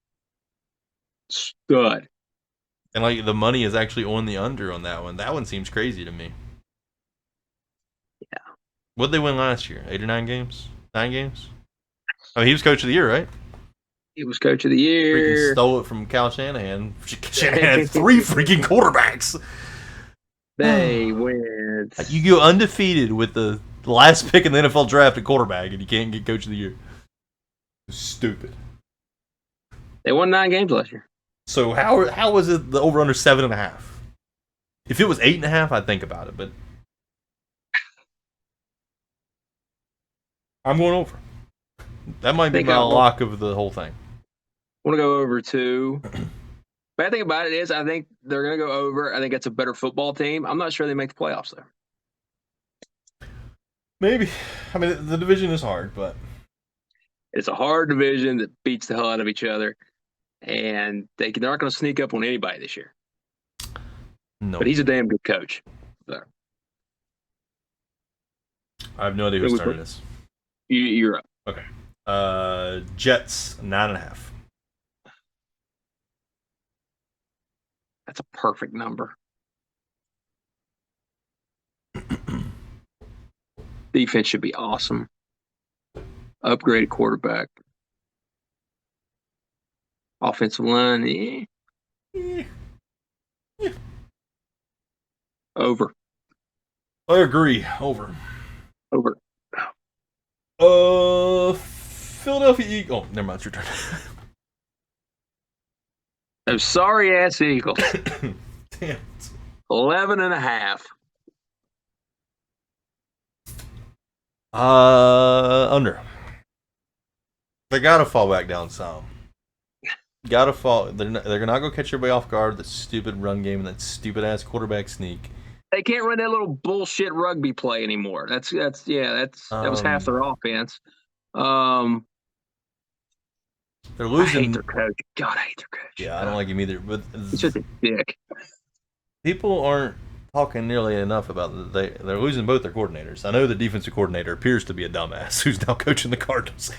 Stud. And like the money is actually on the under on that one. That one seems crazy to me. Yeah. What did they win last year? 8 or 9 games? 9 games? I mean, he was coach of the year, right? He was coach of the year. Freaking stole it from Cal Shanahan. Shanahan had 3 freaking quarterbacks. They went. You go undefeated with the last pick in the NFL draft at quarterback, and you can't get coach of the year. Stupid. They won 9 games last year. So how was it the over under 7.5? If it was 8.5, I'd think about it, but I'm going over. That might be my lock of the whole thing. I want to go over too. Bad thing about it is I think they're going to go over. I think it's a better football team. I'm not sure they make the playoffs though. Maybe. I mean, the division is hard, but it's a hard division that beats the hell out of each other, and they're not going to sneak up on anybody this year. No. But he's a damn good coach. So. I have no idea who's starting this. You're up. Okay. Jets, 9.5. That's a perfect number. Defense should be awesome. Upgraded quarterback. Offensive line, Over. I agree. Over. Philadelphia Eagles. Oh, never mind. It's your turn. Those sorry ass Eagles. Damn. 11.5. Under. They gotta fall back down some. Gotta fall. They're not gonna catch everybody off guard. The stupid run game and that stupid ass quarterback sneak. They can't run that little bullshit rugby play anymore. That was half their offense. They're losing. I hate their coach. God, I hate their coach. Yeah, I don't like him either. But he's just a dick. People aren't talking nearly enough about they're losing both their coordinators. I know the defensive coordinator appears to be a dumbass who's now coaching the Cardinals.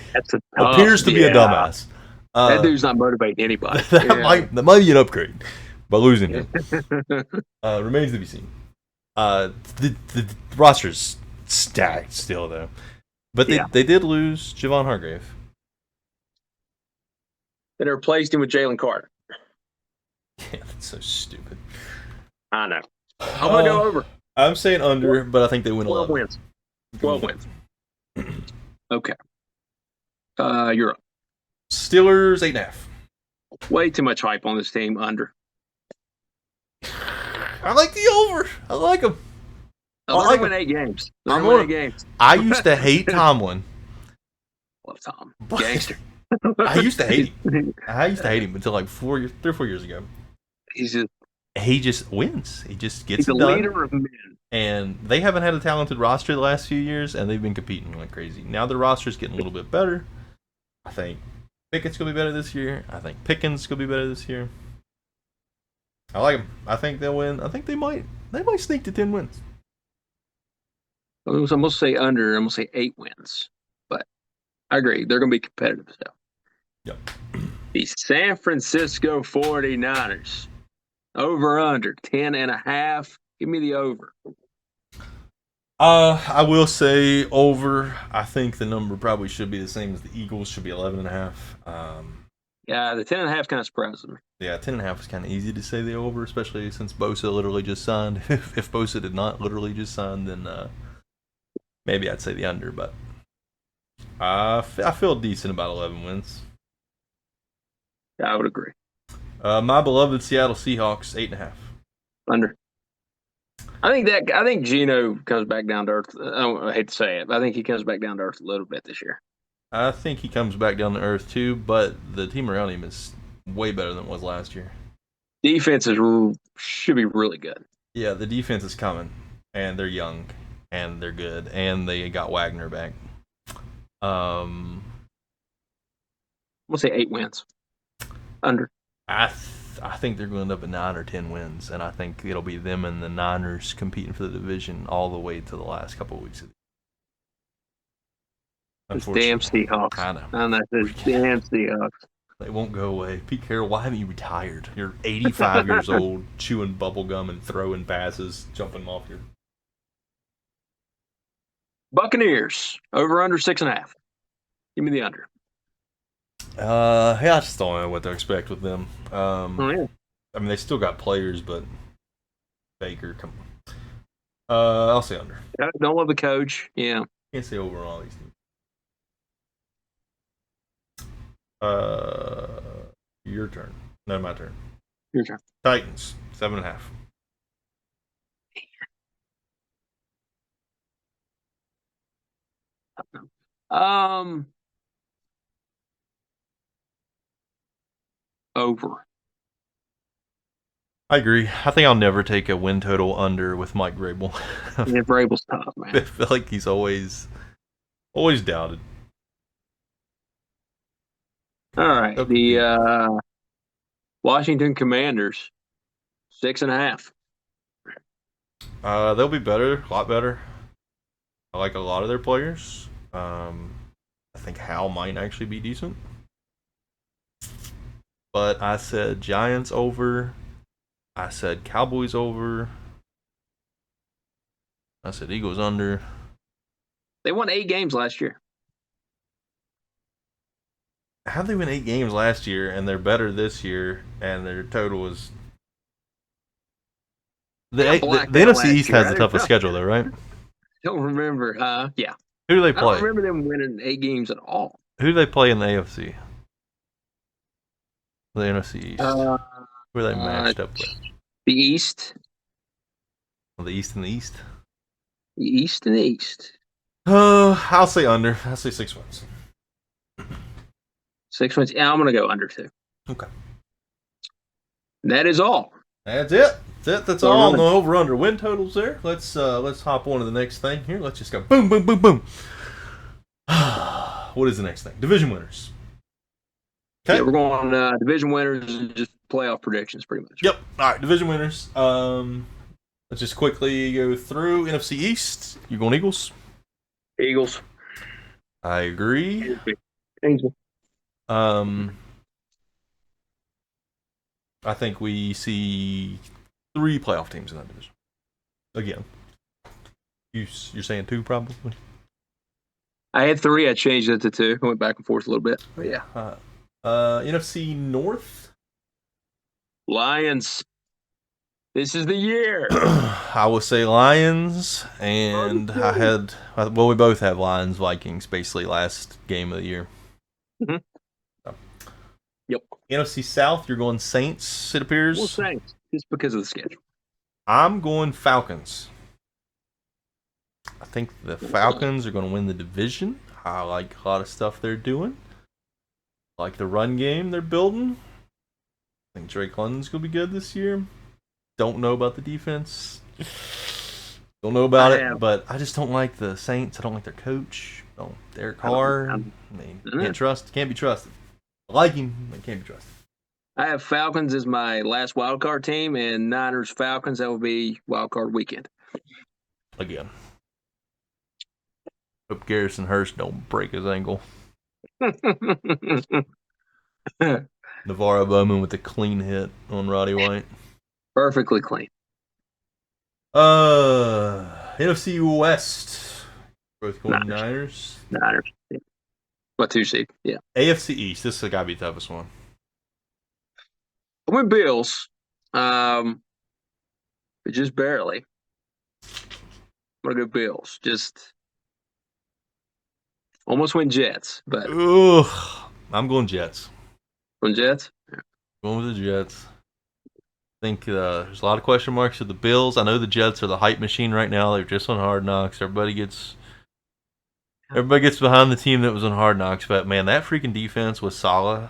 Appears to be a dumbass. That dude's not motivating anybody. that might be an upgrade by losing him. Remains to be seen. The roster's stacked still though, but they did lose Javon Hargrave. They replaced him with Jalen Carter. Yeah, that's so stupid. I know. I'm gonna go over. I'm saying under, but I think they win 12 11. wins. 12 wins. Okay. You're up. Steelers 8.5. Way too much hype on this team. Under. I like the over. I like them. They're going to win 8 games. They're going to win 8 games. I used to hate Tomlin. Love Tom. Gangster. I used to hate him. Until like 3 or 4 years ago. He just wins. He just gets it done. He's a leader of men. And they haven't had a talented roster the last few years, and they've been competing like crazy. Now their roster's getting a little bit better. I think Pickett's going to be better this year. I think Pickens going to be better this year. I like them. I think they'll win. I think they might sneak to 10 wins. I'm going to say under. I'm going to say 8 wins. But I agree. They're going to be competitive still. Yep. The San Francisco 49ers. Over under 10.5. Give me the over. I will say over. I think the number probably should be the same as the Eagles. Should be 11.5. Yeah, the 10.5 kind of surprises me. Yeah, 10.5 is kind of easy to say the over, especially since Bosa literally just signed. If Bosa did not literally just sign, then maybe I'd say the under. But I feel decent about 11 wins. Yeah, I would agree. My beloved Seattle Seahawks 8.5. Under. I think Geno comes back down to earth. I hate to say it, but I think he comes back down to earth a little bit this year. I think he comes back down to earth too, but the team around him is way better than it was last year. Defense should be really good. Yeah, the defense is coming, and they're young, and they're good, and they got Wagner back. We'll say 8 wins. Under. I think they're going to end up at 9 or 10 wins, and I think it'll be them and the Niners competing for the division all the way to the last couple of weeks of the Those damn Seahawks. I know. I know, those damn Seahawks. They won't go away. Pete Carroll, why haven't you retired? You're 85 years old, chewing bubble gum and throwing passes, jumping off your... Buccaneers, over under 6.5. Give me the under. Yeah, I just don't know what to expect with them. I mean, they still got players, but Baker, come on. I'll say under. I don't love the coach. Yeah. Can't say over on all these teams. Your turn. No, my turn. Your turn. Titans, 7.5. Over. I agree. I think I'll never take a win total under with Mike Vrabel. Yeah, Vrabel's tough, man. I feel like he's always doubted. All right. The Washington Commanders, 6.5. They'll be better, a lot better. I like a lot of their players. I think Hal might actually be decent. But I said Giants over. I said Cowboys over. I said Eagles under. They won 8 games last year. How'd they win 8 games last year and they're better this year and their total is... The NFC East has the toughest schedule though, right? Don't remember. Yeah. Who do they play? I don't remember them winning 8 games at all. Who do they play in the AFC? The NFC East. Who are they matched up with? The East. The East and the East? The East and the East. I'll say under. I'll say 6 wins. 6 wins. Yeah, I'm going to go under 2. Okay. And that is all. That's it. That's all on the over-under win totals there. Let's hop on to the next thing here. Let's just go boom, boom, boom, boom. What is the next thing? Division winners. Okay. Yeah, we're going on division winners and just playoff predictions, pretty much. Yep. All right, division winners. Let's just quickly go through NFC East. You going Eagles? Eagles. I agree. I think we see 3 playoff teams in that division. Again. You're saying 2 probably? I had 3. I changed it to 2. I went back and forth a little bit. But yeah. NFC North. Lions. This is the year. I will say Lions, and we both have Lions, Vikings, basically last game of the year. Mm-hmm. So. Yep. NFC South, you're going Saints, it appears. Well, Saints, just because of the schedule. I'm going Falcons. I think the Falcons are going to win the division. I like a lot of stuff they're doing. I like the run game they're building. I think Drake London's going to be good this year. Don't know about the defense. Don't know about it, but I just don't like the Saints. I don't like their coach. Derek Carr. I mean, can't be trusted. I like him, but can't be trusted. I have Falcons as my last wild card team, and Niners Falcons. That will be wild card weekend. Again. Hope Garrison Hurst don't break his ankle. Navarro Bowman with a clean hit on Roddy White. Perfectly clean. NFC West. Both going Niners. Niners. Yeah. What 2 seed? Yeah. AFC East. This has got to be the toughest one. I went Bills, but just barely. I'm gonna go Bills. Just almost went Jets, but Ugh. I'm going Jets. went Jets. Yeah. Going with the Jets. I think there's a lot of question marks with the Bills. I know the Jets are the hype machine right now. They're just on Hard Knocks. Everybody gets behind the team that was on Hard Knocks. But man, that freaking defense was solid.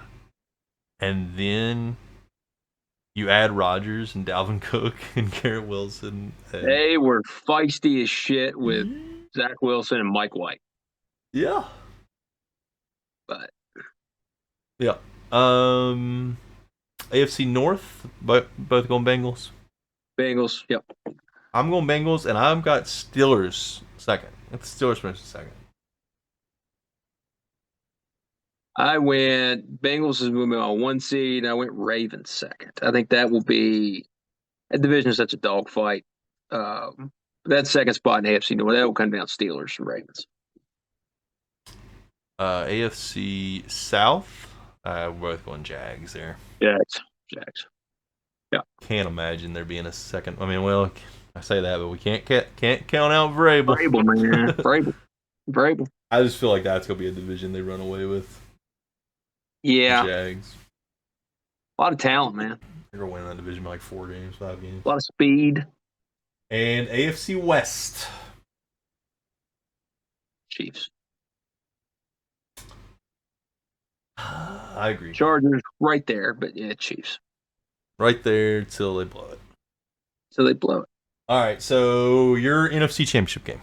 And then you add Rodgers and Dalvin Cook and Garrett Wilson. And They were feisty as shit with Zach Wilson and Mike White. Yeah. But yeah. AFC North, both going Bengals. Bengals, yep. I'm going Bengals, and I've got Steelers second. It's Steelers finished second. I went Bengals is moving on 1 seed. I went Ravens second. I think that will be a division is such a dogfight. That second spot in AFC North, that will come down Steelers and Ravens. AFC South, we're both going Jags there. Jags. Yeah. Can't imagine there being a second. I mean, well, I say that, but we can't count out Vrabel. Vrabel, man. Vrabel. I just feel like that's going to be a division they run away with. Yeah. Jags. A lot of talent, man. They're going to win that division by like 4 games, 5 games. A lot of speed. And AFC West. Chiefs. I agree. Chargers right there, but yeah, Chiefs. Right there till they blow it. So they blow it. All right, so your NFC Championship game.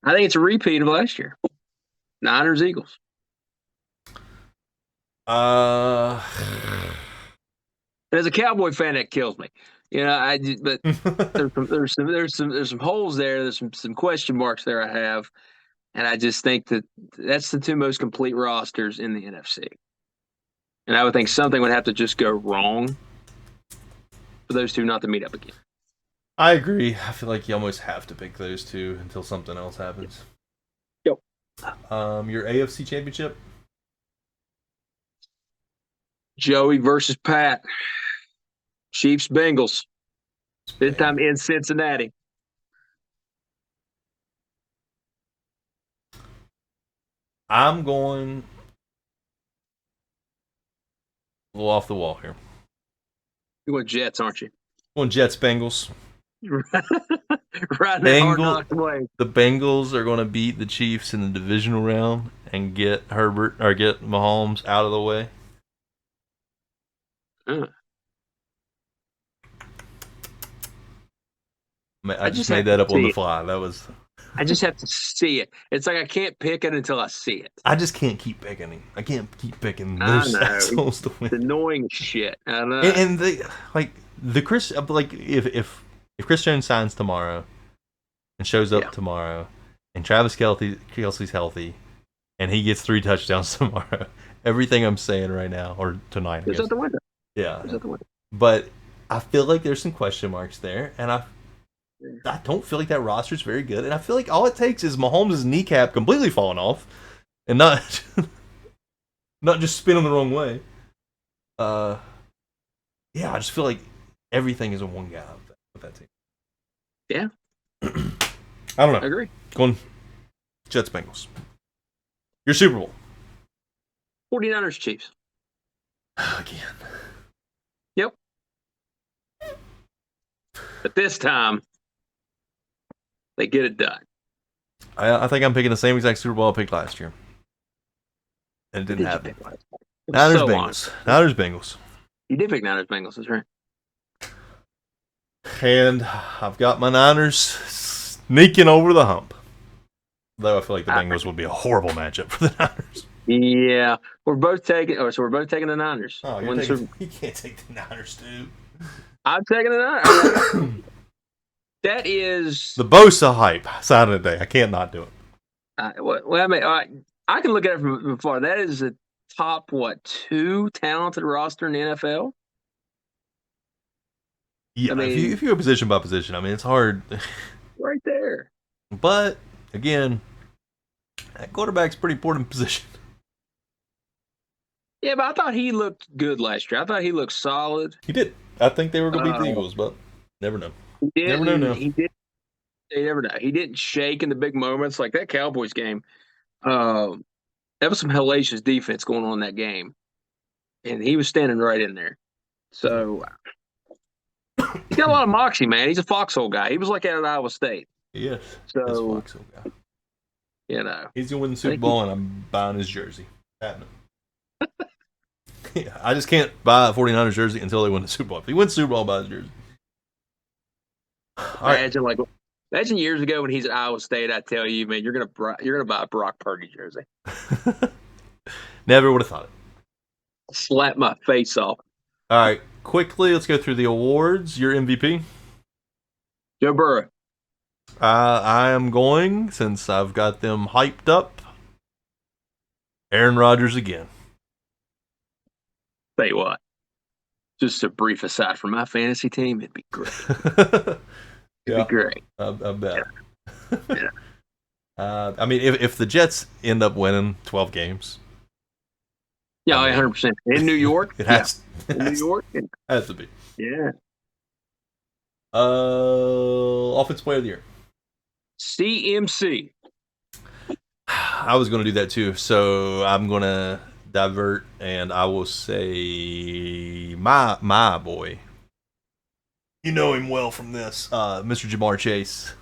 I think it's a repeat of last year. Niners, Eagles. As a Cowboy fan, that kills me. But there's some holes there. There's some question marks there I have, and I just think that's the 2 most complete rosters in the NFC. And I would think something would have to just go wrong for those 2 not to meet up again. I agree. I feel like you almost have to pick those 2 until something else happens. Yep. Your AFC Championship. Joey versus Pat. Chiefs, Bengals. This time in Cincinnati. I'm going a little off the wall here. You're going Jets, aren't you? Going Jets, Bengals. Right now, the Bengals are going to beat the Chiefs in the divisional round and get Mahomes out of the way. I just made that up on the fly. I just have to see it. It's like I can't pick it until I see it. I just can't keep picking him. I can't keep picking those assholes to win. It's annoying shit. I know. And if Chris Jones signs tomorrow and shows up tomorrow, and Travis Kelce's healthy, and he gets 3 touchdowns tomorrow, everything I'm saying right now or tonight, is out the window. Yeah. But I feel like there's some question marks there, and I don't feel like that roster's very good, and I feel like all it takes is Mahomes' kneecap completely falling off, and not just spinning the wrong way. I just feel like everything is in one guy with that team. Yeah. I don't know. I agree. Going Jets, Bengals. Your Super Bowl. 49ers, Chiefs. Again. Yep. But this time, they get it done. I think I'm picking the same exact Super Bowl I picked last year. And it didn't happen. Niners, Bengals. Niners, Bengals. You did pick Niners, Bengals. That's right. And I've got my Niners sneaking over the hump. Though I feel like the Bengals would be a horrible matchup for the Niners. Yeah. We're both taking the Niners. Oh, you can't take the Niners, dude. I'm taking the Niners. That is the Bosa hype side of the day. I can't not do it. I can look at it from afar. That is a top 2 talented roster in the NFL. Yeah, I mean, if you go position by position, I mean, it's hard. right there. But, again, that quarterback's a pretty important position. Yeah, but I thought he looked good last year. I thought he looked solid. He did. I think they were going to beat the Uh, Eagles, but never know. he Never know didn't. now. He did. You never know. He didn't shake in the big moments like that Cowboys game. That was some hellacious defense going on in that game, and he was standing right in there. So he's got a lot of moxie, man. He's a foxhole guy. He was like that at Iowa State. Yes. This So Foxhole guy. you know, He's going to win the Super Bowl, and I'm buying his jersey. Happening. Yeah, I just can't buy a 49ers jersey until they win the Super Bowl. If he wins the Super Bowl, I'll buy his jersey. All right. imagine years ago when he's at Iowa State. I tell you, man, you're gonna buy a Brock Purdy jersey. Never would have thought it. Slap my face off. All right. Quickly, let's go through the awards. Your MVP? Joe Burrow. I am going, since I've got them hyped up, Aaron Rodgers again. Tell you what, just a brief aside from my fantasy team, it'd be great. It'd be great. I bet. Yeah. I mean, if the Jets end up winning 12 games, Yeah, 100%. In New York? it has, In New York? has to be. Yeah. Offensive Player of the Year. CMC. I was going to do that too, so I'm going to divert, and I will say my boy. You know him well from this, Mr. Jamar Chase.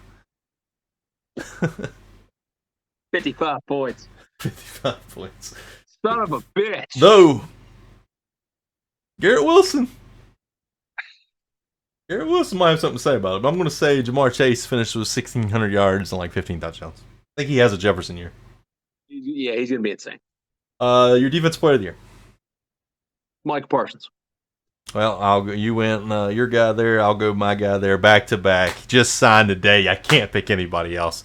55 points. 55 points. Son of a bitch. No. Garrett Wilson. Garrett Wilson might have something to say about it, but I'm going to say Jamar Chase finished with 1,600 yards and like 15 touchdowns. I think he has a Jefferson year. Yeah, he's going to be insane. Your defensive player of the year. Mike Parsons. Well, I'll go. You went your guy there. I'll go my guy there. Back to back. Just signed today. I can't pick anybody else.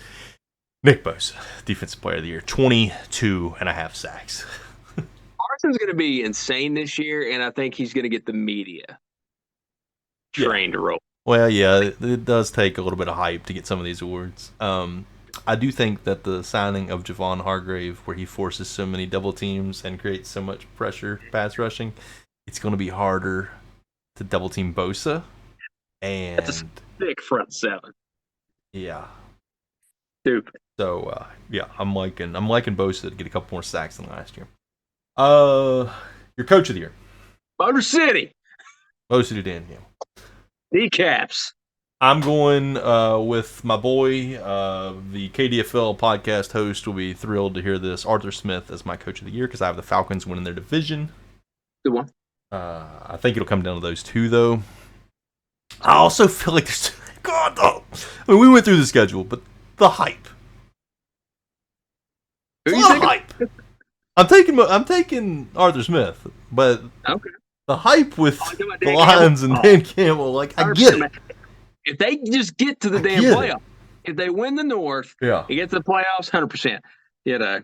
Nick Bosa, defensive player of the year. 22.5 sacks. Parsons going to be insane this year, and I think he's going to get the media trained to roll. Well, yeah, it does take a little bit of hype to get some of these awards. I do think that the signing of Javon Hargrave, where he forces so many double teams and creates so much pressure pass rushing, it's going to be harder to double team Bosa. And That's a big front seven. Yeah. Stupid. So yeah, I'm liking Bosa to get a couple more sacks than last year. Your coach of the year. Motor City. Bosa Daniel. Kneecaps. I'm going with my boy, the KDFL podcast host will be thrilled to hear this, Arthur Smith, as my coach of the year, because I have the Falcons winning their division. Good one. I think it'll come down to those two, though. I also feel like there's... God, oh. I mean, we went through the schedule, but the hype. Who you The thinking? hype. I'm taking Arthur Smith, but Okay. the hype with Oh, you know what, the Dan Lions Campbell? and Dan Campbell, like, I get it. If they just get to the damn get it. playoff, if they win the North, Yeah. you get to the playoffs, 100%. You know.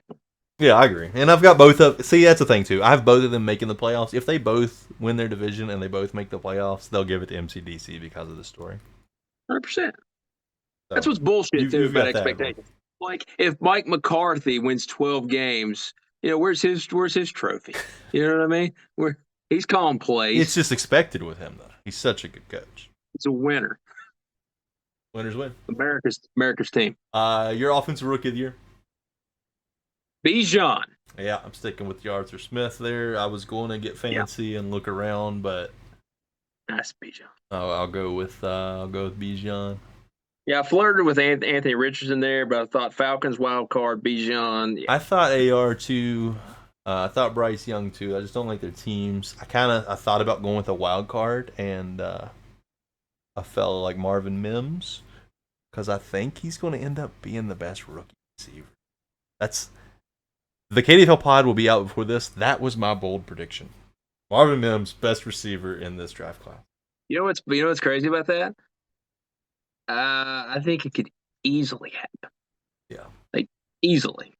Yeah, I agree. And I've got both of... See, that's the thing, too. I have both of them making the playoffs. If they both win their division and they both make the playoffs, they'll give it to MCDC because of the story. 100%. So, That's what's bullshit, too, you've about got that, expectations. Like, if Mike McCarthy wins 12 games, you know, where's his trophy? You know what I mean? He's calling plays. It's just expected with him, though. He's such a good coach. He's a winner. Winners win. America's team. Your offensive rookie of the year? Bijan. Yeah, I'm sticking with the Arthur Smith there. I was going to get fancy and look around, but That's Bijan. I'll go with Bijan. Yeah, I flirted with Anthony Richardson there, but I thought Falcons wild card, Bijan. Yeah. I thought AR too. I thought Bryce Young too. I just don't like their teams. I thought about going with a wild card and a fellow like Marvin Mims because I think he's going to end up being the best rookie receiver. That's the KDFL pod will be out before this. That was my bold prediction. Marvin Mims, best receiver in this draft class. You know what's crazy about that? I think it could easily happen. Yeah. Like easily.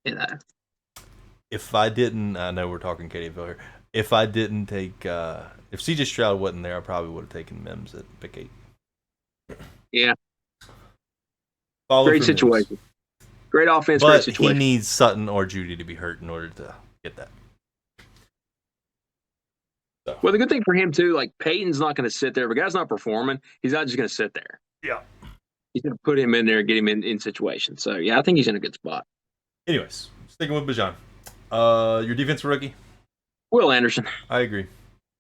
You know. If I didn't, I know we're talking KDFL here. if I didn't take if CJ Stroud wasn't there, I probably would have taken Mims at pick 8. Yeah. Follow Great situation. Great offense, great but situation. he needs Sutton or Judy to be hurt in order to get that. So. Well, the good thing for him too, like Peyton's not going to sit there. If a guy's not performing, he's not just going to sit there. Yeah. He's going to put him in there and get him in situations. So yeah, I think he's in a good spot. Anyways, sticking with Bijan. Your defensive rookie? Will Anderson. I agree.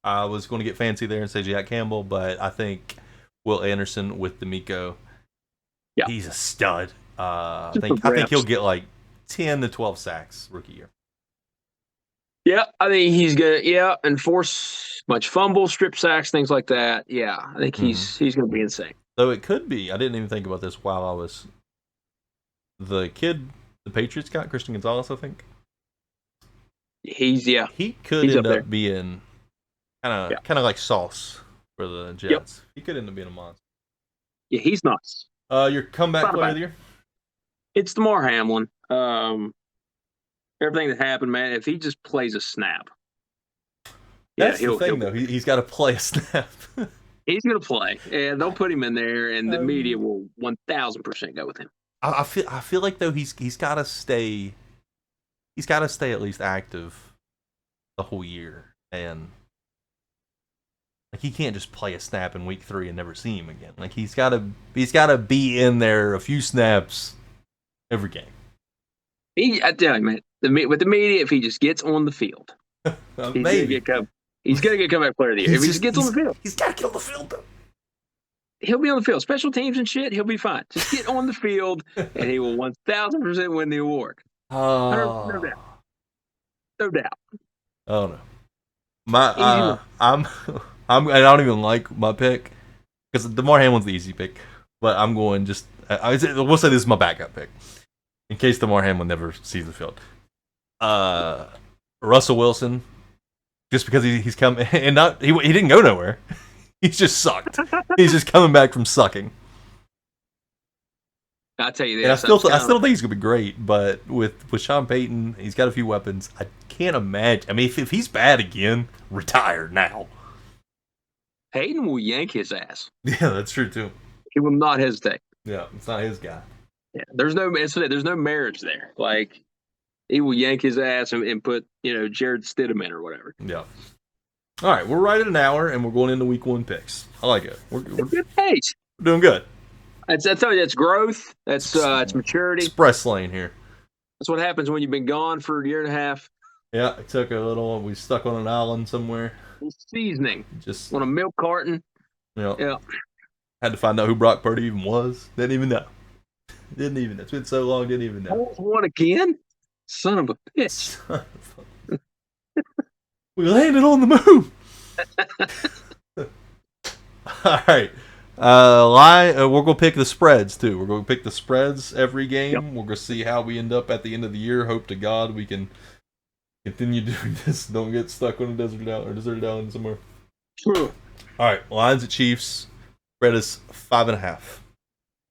I was going to get fancy there and say Jack Campbell, but I think Will Anderson with D'Amico. Yeah. He's a stud. I think he'll get like 10 to 12 sacks rookie year. Yeah, I think he's gonna enforce much fumble, strip sacks, things like that. Yeah, I think he's gonna be insane. Though it could be. I didn't even think about this while I was the kid the Patriots got, Christian Gonzalez, I think. He could end up being kind of like sauce for the Jets. Yep. He could end up being a monster. Yeah, he's nuts. Your comeback player of the year? It's Damar Hamlin. Everything that happened, man, if he just plays a snap. That's the thing, though. He's got to play a snap. He's going to play, and they'll put him in there, and the media will 1,000% go with him. I feel like, though, he's got to stay. He's got to stay at least active the whole year, and like he can't just play a snap in week 3 and never see him again. Like he's got to be in there a few snaps every game. I tell you, man, with the media, if he just gets on the field, he's going to get comeback player of the year. If he just gets on the field, he's got to get on the field though. He'll be on the field, special teams and shit. He'll be fine. Just get on the field, and he will 1,000% win the award. No doubt. No doubt. Oh no, I don't even like my pick because Damar Hamlin's the easy pick, but I'm going just. We'll say this is my backup pick in case Damar Hamlin never sees the field. Russell Wilson, just because he's come and he didn't go nowhere. He's just sucked. He's just coming back from sucking. I'll tell you this. And I still think he's gonna be great, but with Sean Payton, he's got a few weapons. I can't imagine. I mean, if he's bad again, retire now. Payton will yank his ass. Yeah, that's true too. He will not hesitate. Yeah, it's not his guy. Yeah, there's no marriage there. Like he will yank his ass and put Jared Stidham in or whatever. Yeah. All right, we're right at an hour, and we're going into week 1 picks. I like it. We're good pace. We're doing good. I tell you, that's growth. That's it's maturity. Express lane here. That's what happens when you've been gone for a year and a half. Yeah, it took a little. We stuck on an island somewhere. Seasoning. Just on a milk carton. Yeah. Had to find out who Brock Purdy even was. Didn't even know. It's been so long. Didn't even know. What again? Son of a bitch. We landed on the moon. All right. We're going to pick the spreads, too. We're going to pick the spreads every game. Yep. We're going to see how we end up at the end of the year. Hope to God we can continue doing this. Don't get stuck on a deserted island somewhere. True. All right. Lions at Chiefs. Spread is 5.5.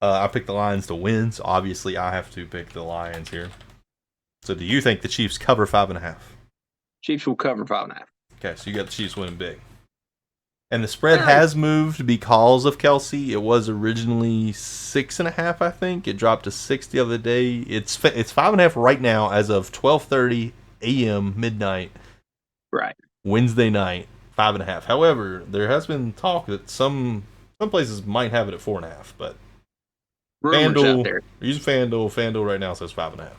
I picked the Lions to win, so obviously I have to pick the Lions here. So do you think the Chiefs cover 5.5? Chiefs will cover 5.5. Okay, so you got the Chiefs winning big. And the spread has moved because of Kelsey. It was originally 6.5, I think. It dropped to 6 the other day. It's 5.5 right now as of 12:30 a.m. midnight. Right. Wednesday night, 5.5. However, there has been talk that some places might have it at 4.5, but rumors out there. Use FanDuel. FanDuel right now says 5.5.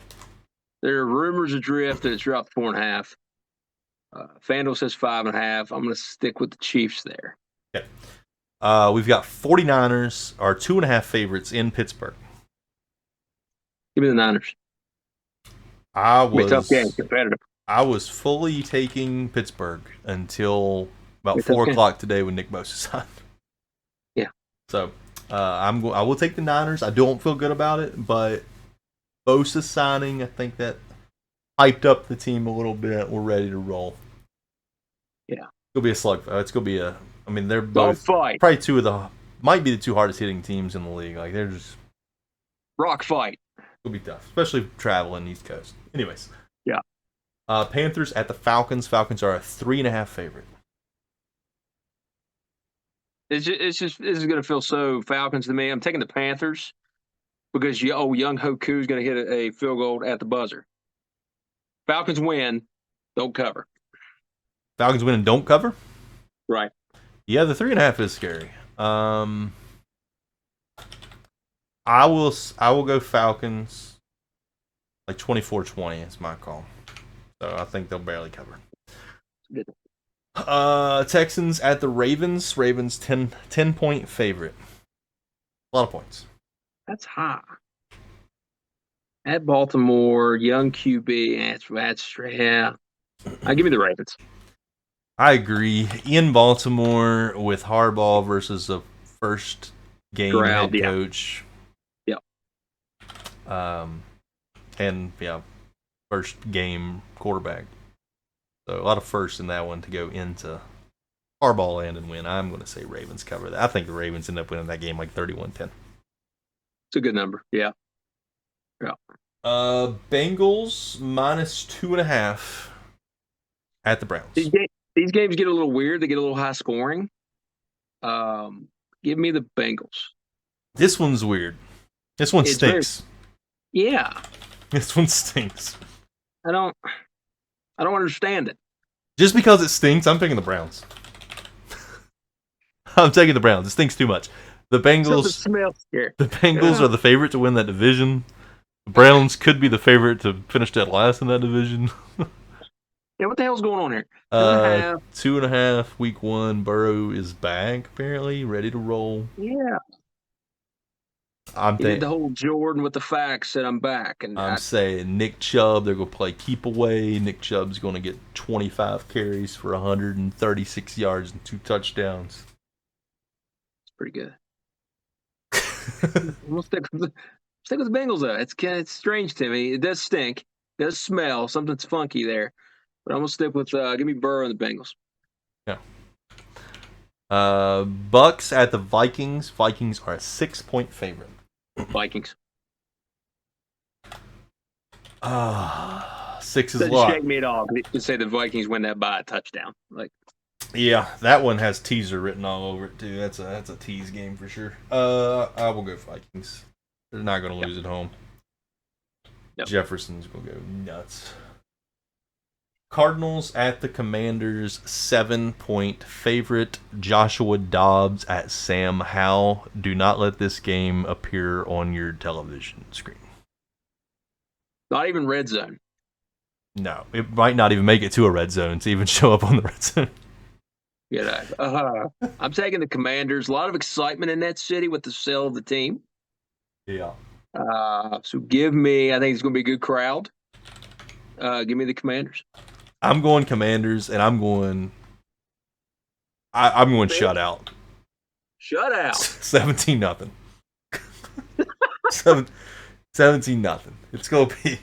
There are rumors adrift that it's dropped 4.5. FanDuel says 5.5. I'm going to stick with the Chiefs there. Okay. We've got 49ers, our 2.5 favorites in Pittsburgh. Give me the Niners. Tough game, competitive. I was fully taking Pittsburgh until about 4 o'clock today when Nick Bosa signed. Yeah. So I will take the Niners. I don't feel good about it, but Bosa signing, I think that hyped up the team a little bit. We're ready to roll. Yeah. It'll be a slugfest. It's going to be they're both probably might be the 2 hardest hitting teams in the league. Like they're just rock fight. It'll be tough, especially traveling East Coast. Anyways. Yeah. Panthers at the Falcons. Falcons are a 3.5 favorite. It's just this is going to feel so Falcons to me. I'm taking the Panthers because young Hoku is going to hit a field goal at the buzzer. Falcons win, don't cover. Falcons win and don't cover? Right. Yeah, the 3.5 is scary. I will go Falcons. Like 24-20 is my call. So I think they'll barely cover. Good. Texans at the Ravens. Ravens 10-point favorite. A lot of points. That's high. At Baltimore, young QB. That's yeah. Give me the Ravens. I agree. In Baltimore with Harbaugh versus a first game head coach. Yeah. And first game quarterback. So a lot of firsts in that one to go into Harbaugh land and win. I'm going to say Ravens cover that. I think the Ravens end up winning that game like 31-10. It's a good number. Yeah. Yeah. Bengals minus 2.5 at the Browns. These games get a little weird. They get a little high scoring. Give me the Bengals. This one's weird. This one stinks. Yeah. This one stinks. I don't understand it. Just because it stinks, I'm picking the Browns. I'm taking the Browns. It stinks too much. The Bengals are the favorite to win that division. The Browns could be the favorite to finish dead last in that division. Yeah, what the hell's going on here? 2.5, week 1. Burrow is back, apparently, ready to roll. Yeah. He did the whole Jordan with the facts that I'm back. And I'm saying Nick Chubb, they're going to play keep away. Nick Chubb's going to get 25 carries for 136 yards and 2 touchdowns. It's pretty good. We'll stick with the Bengals, though. It's strange to me. It does stink. It does smell. Something's funky there. But I'm going to stick with give me Burrow and the Bengals. Yeah. Bucks at the Vikings. Vikings are a 6-point favorite. Vikings. 6 is a lot. Doesn't shake me at all. You can say the Vikings win that by a touchdown. Yeah, that one has teaser written all over it too. That's a tease game for sure. I will go Vikings. They're not going to lose at home. Yep. Jefferson's going to go nuts. Cardinals at the Commanders, 7-point favorite. Joshua Dobbs at Sam Howell. Do not let this game appear on your television screen. Not even red zone. No, it might not even make it to a red zone to even show up on the red zone. Yeah, I'm taking the Commanders. A lot of excitement in that city with the sale of the team. Yeah. So give me, I think it's going to be a good crowd. Give me the Commanders. I'm going Commanders, and I'm going shutout. Shutout. 17-0. 17-0. It's gonna be.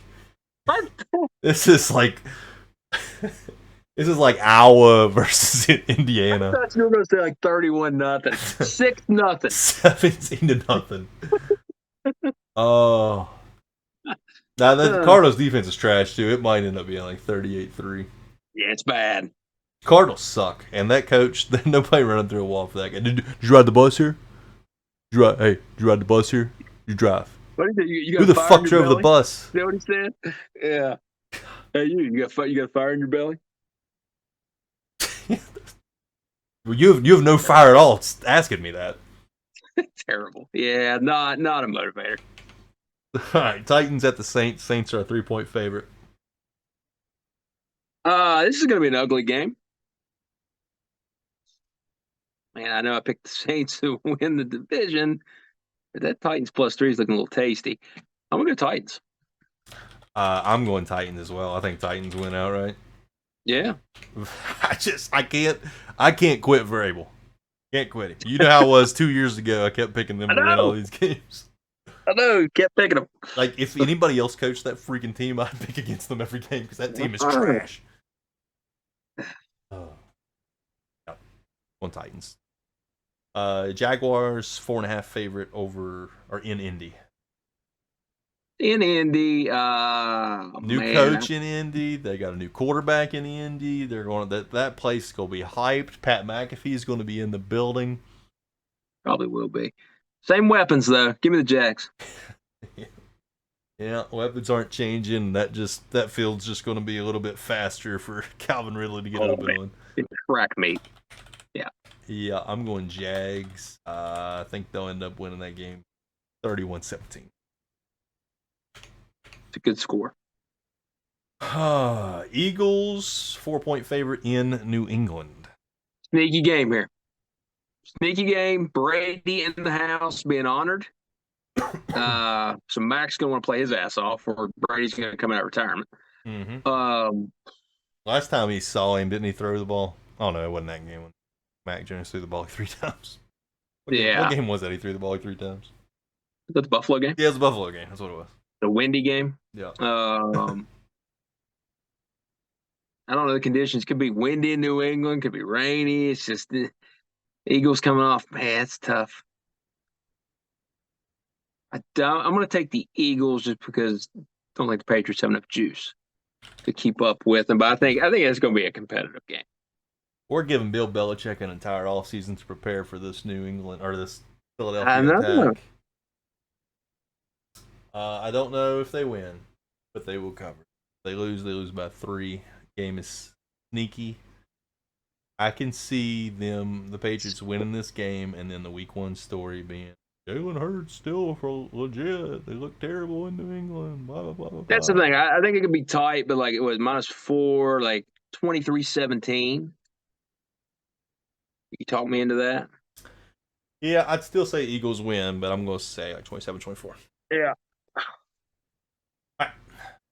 This is like Iowa versus Indiana. I thought you were going to say like 31-0, 6-0, 17-0. Oh. Now, the Cardinals' defense is trash, too. It might end up being like 38-3. Yeah, it's bad. Cardinals suck. And that coach, nobody running through a wall for that guy. Did you ride the bus here? Did you ride the bus here? You drive. What is it? Who the fuck drove the bus? Is that what he said? Yeah. Hey, you got fire in your belly? Well, you have no fire at all. It's asking me that. Terrible. Yeah, not a motivator. All right, Titans at the Saints. Saints are a 3-point favorite. This is going to be an ugly game. Man, I know I picked the Saints to win the division, but that Titans +3 is looking a little tasty. I'm going to go Titans. I'm going Titans as well. I think Titans win outright. Yeah. I can't quit Vrabel. Can't quit him. You know how it was 2 years ago. I kept picking them to win all these games. I know, kept picking them. Like, if anybody else coached that freaking team, I'd pick against them every game because that team is trash. On Titans. Jaguars 4.5 favorite over or in Indy. in Indy. New coach in Indy. They got a new quarterback in Indy. They're going that place is going to be hyped. Pat McAfee is going to be in the building. Probably will be. Same weapons though. Give me the Jags. Yeah, weapons aren't changing. That field's just going to be a little bit faster for Calvin Ridley to get open on. It's track meet. Yeah. Yeah, I'm going Jags. I think they'll end up winning that game 31-17. It's a good score. Eagles 4-point favorite in New England. Sneaky game here. Sneaky game. Brady in the house being honored. So Mac's gonna want to play his ass off, or Brady's gonna come out of retirement. Mm-hmm. Last time he saw him, didn't he throw the ball? Oh no, it wasn't that game when Mac Jones threw the ball like 3 times. What game was that? He threw the ball like 3 times. Is that the Buffalo game? Yeah, it was the Buffalo game. That's what it was. The windy game. Yeah. I don't know the conditions. Could be windy in New England. Could be rainy. It's just the Eagles coming off. Man, it's tough. I'm going to take the Eagles just because I don't think the Patriots have enough juice to keep up with them. But I think it's going to be a competitive game. We're giving Bill Belichick an entire offseason to prepare for this New England or this Philadelphia attack. I don't know if they win, but they will cover. If they lose by 3. Game is sneaky. I can see the Patriots winning this game, and then the Week 1 story being Jalen Hurts still for legit. They look terrible in New England. Blah blah blah. That's the thing. I think it could be tight, but like it was -4, like 23-17. You talk me into that? Yeah, I'd still say Eagles win, but I'm going to say like 27-24. Yeah.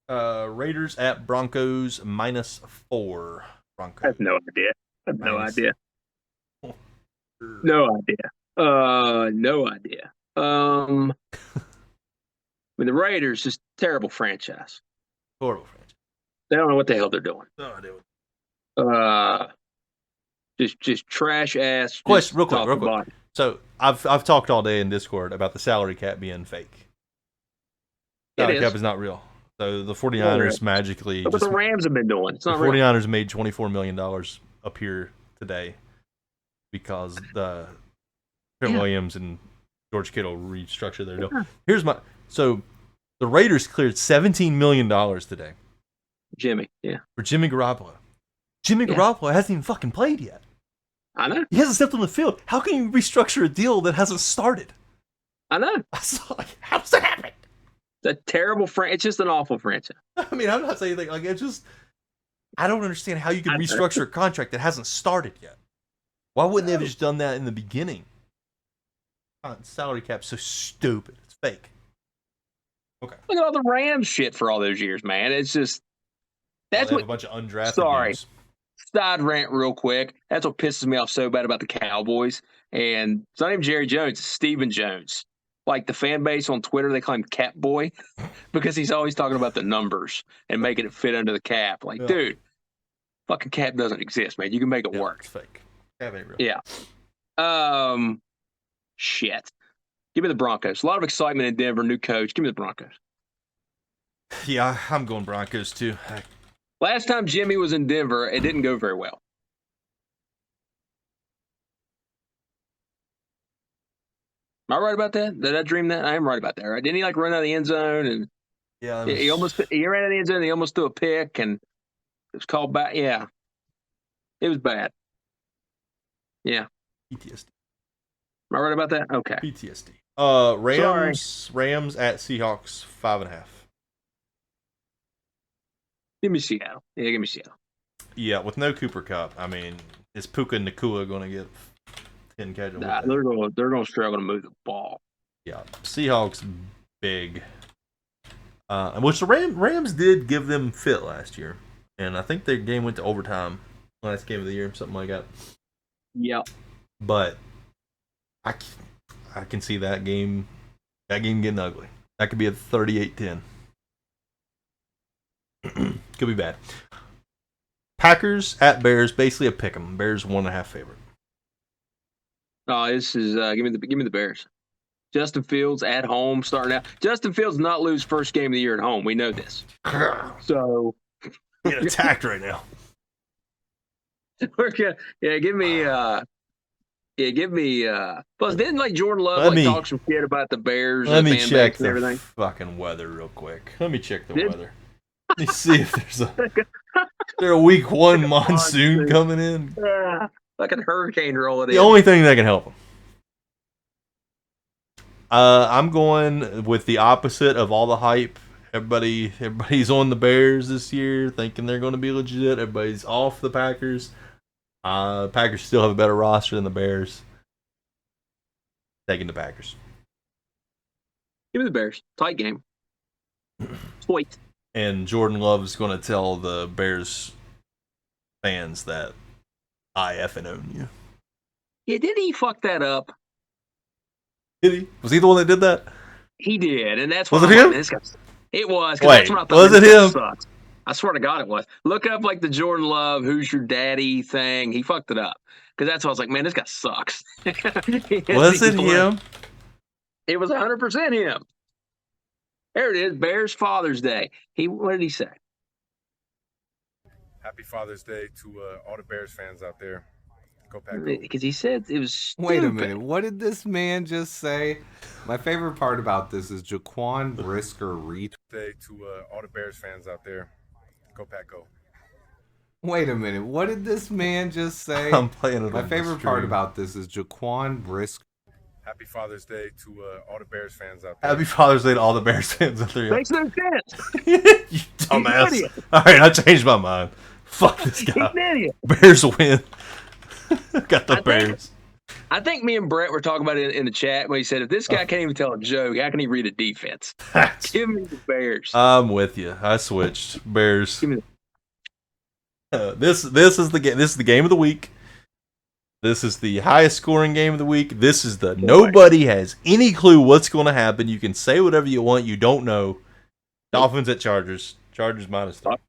Raiders at Broncos -4. Broncos. I have no idea. No idea. No idea. I mean, the Raiders just terrible franchise. Horrible franchise. They don't know what the hell they're doing. No idea. Just trash ass. Question, real quick. So I've talked all day in Discord about the salary cap being fake. Salary cap is not real. So the 49ers magically. Look what the Rams have been doing. It's not the 49ers real. made $24 million appear today because the Trent Williams and George Kittle restructured their deal. So the Raiders cleared $17 million today. For Jimmy Garoppolo. Jimmy Garoppolo hasn't even fucking played yet. I know. He hasn't stepped on the field. How can you restructure a deal that hasn't started? I know. How does that happen? It's a terrible franchise. It's just an awful franchise. I mean, I'm not saying anything. Like, it's just, I don't understand how you can restructure a contract that hasn't started yet. Why wouldn't they have just done that in the beginning? Salary cap's so stupid. It's fake. Okay. Look at all the Rams shit for all those years, man. It's just that's what a bunch of undrafted. Sorry. Games. Side rant real quick. That's what pisses me off so bad about the Cowboys. And it's not even Jerry Jones, it's Stephen Jones. Like the fan base on Twitter, they call him Cap Boy because he's always talking about the numbers and making it fit under the cap. Like, dude, fucking cap doesn't exist, man. You can make it work. It's fake. Cap ain't real. Yeah. Shit. Give me the Broncos. A lot of excitement in Denver. New coach. Give me the Broncos. Yeah, I'm going Broncos too. Last time Jimmy was in Denver, it didn't go very well. Am I right about that? Did I dream that? I am right about that, right? Didn't he like run out of the end zone and he ran out of the end zone and he almost threw a pick and it was called back? Yeah. It was bad. Yeah. PTSD. Am I right about that? Okay. PTSD. Rams at Seahawks 5.5. Give me Seattle. Yeah, give me Seattle. Yeah, with no Cooper Kupp, I mean, is Puka Nacua going to get 10 catches? Nah, they're going to struggle to move the ball. Yeah, Seahawks big. Which the Rams did give them fit last year, and I think their game went to overtime last game of the year, something like that. Yep. But I can see that game getting ugly. That could be a 38-10. Could be bad. Packers at Bears, basically a pick 'em. Bears 1.5 favorite. Oh, this is give me the Bears. Justin Fields at home starting out. Justin Fields not lose first game of the year at home. We know this. So getting attacked right now. we're gonna, give me. Plus, didn't like Jordan Love talk some shit about the Bears Let and me fan check base and everything? Fucking weather real quick. Let me check the weather. Let me see if there's a week 1 monsoon coming in. Like a hurricane rolling in. The only thing that can help them. I'm going with the opposite of all the hype. Everybody's on the Bears this year, thinking they're going to be legit. Everybody's off the Packers. Packers still have a better roster than the Bears. Taking the Packers. Give me the Bears. Tight game. Sweet. And Jordan Love's going to tell the Bears fans that I effing own you. Yeah, did he fuck that up? Did he? Was he the one that did that? He did, and that's was it him? It was. Wait, that's when I thought, was it him? Sucks. I swear to God, it was. Look up like the Jordan Love, "Who's your daddy" thing. He fucked it up because that's why I was like, man, this guy sucks. Was it him? It was 100% him. There it is. Bears Father's Day. What did he say? Happy Father's Day to all the Bears fans out there. Go Pack. Because he said it was stupid. Wait a minute. What did this man just say? My favorite part about this is Jaquan Brisker retweet. Day to all the Bears fans out there. Go Pack, go. Wait a minute. What did this man just say? I'm playing it. My favorite part about this is Jaquan Brisker. Happy Father's Day to all the Bears fans out there. Happy Father's Day to all the Bears fans out there. Makes no sense. You dumbass. All right, I changed my mind. Fuck this guy. He's an idiot. Bears win. Got the Bears. I think me and Brett were talking about it in the chat when he said, if this guy can't even tell a joke, how can he read a defense? Give me the Bears. I'm with you. I switched. Bears. Give me This is the game. This is the game of the week. This is the highest scoring game of the week. This is the nobody has any clue what's going to happen. You can say whatever you want. You don't know. Dolphins at Chargers. Chargers -3.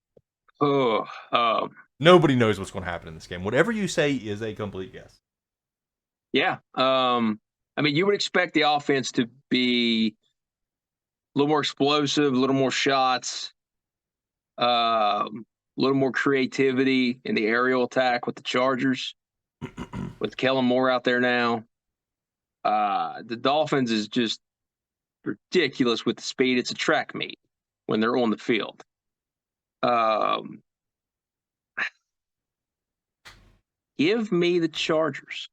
Nobody knows what's going to happen in this game. Whatever you say is a complete guess. Yeah. I mean, you would expect the offense to be a little more explosive, a little more shots, a little more creativity in the aerial attack with the Chargers, with Kellen Moore out there now. The Dolphins is just ridiculous with the speed. It's a track meet when they're on the field. Give me the Chargers.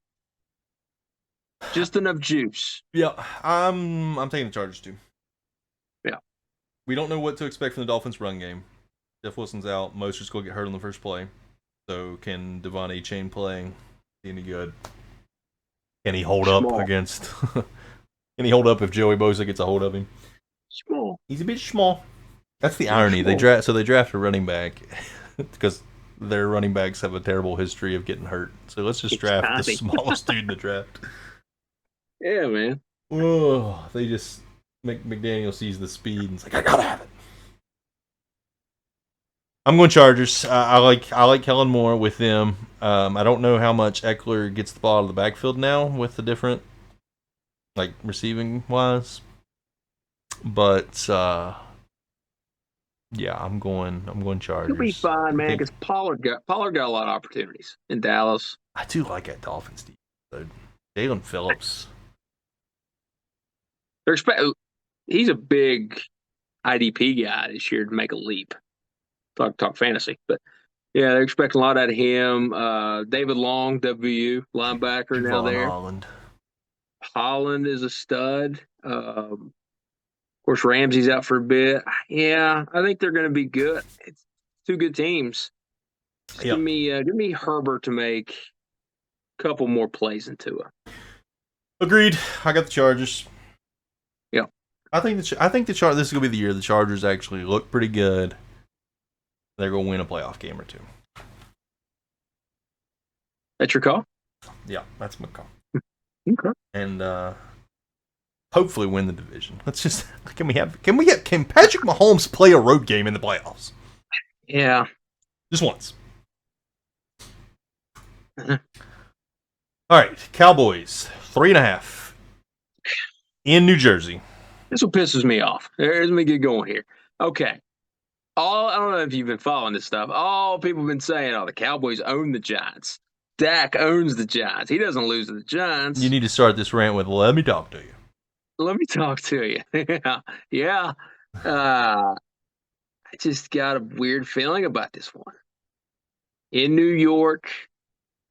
Just enough juice. Yeah, I'm taking the Chargers too. Yeah. We don't know what to expect from the Dolphins' run game. Jeff Wilson's out. Mostert's going to get hurt on the first play. So can Devon A-Chain play any good? Can he hold up against... Can he hold up if Joey Bosa gets a hold of him? Small. He's a bit small. That's the irony. They draft a running back because their running backs have a terrible history of getting hurt. So let's just draft the smallest dude in the draft. Yeah, man. Oh, they just McDaniel sees the speed and it's like, I gotta have it. I'm going Chargers. I like Kellen Moore with them. I don't know how much Eckler gets the ball out of the backfield now with the different, like, receiving wise. But yeah, I'm going Chargers. He'll be fine, man, because Pollard got a lot of opportunities in Dallas. I do like that Dolphins team. So Jalen Phillips. He's a big IDP guy this year to make a leap. Talk fantasy, but yeah, they're expecting a lot out of him. David Long, WU linebacker now there. Holland is a stud. Of course, Ramsey's out for a bit. Yeah, I think they're going to be good. It's two good teams. Yep. Give me Herbert to make a couple more plays into it. Agreed. I got the Chargers. Yeah, I think this is going to be the year the Chargers actually look pretty good. They're going to win a playoff game or two. That's your call? Yeah, that's my call. Okay. And hopefully win the division. Let's just can Patrick Mahomes play a road game in the playoffs? Yeah. Just once. All right, Cowboys 3.5 in New Jersey. This one pisses me off. Let me get going here. Okay. I don't know if you've been following this stuff. All people have been saying, the Cowboys own the Giants. Dak owns the Giants. He doesn't lose to the Giants. You need to start this rant with, let me talk to you. Let me talk to you. Yeah. I just got a weird feeling about this one. In New York,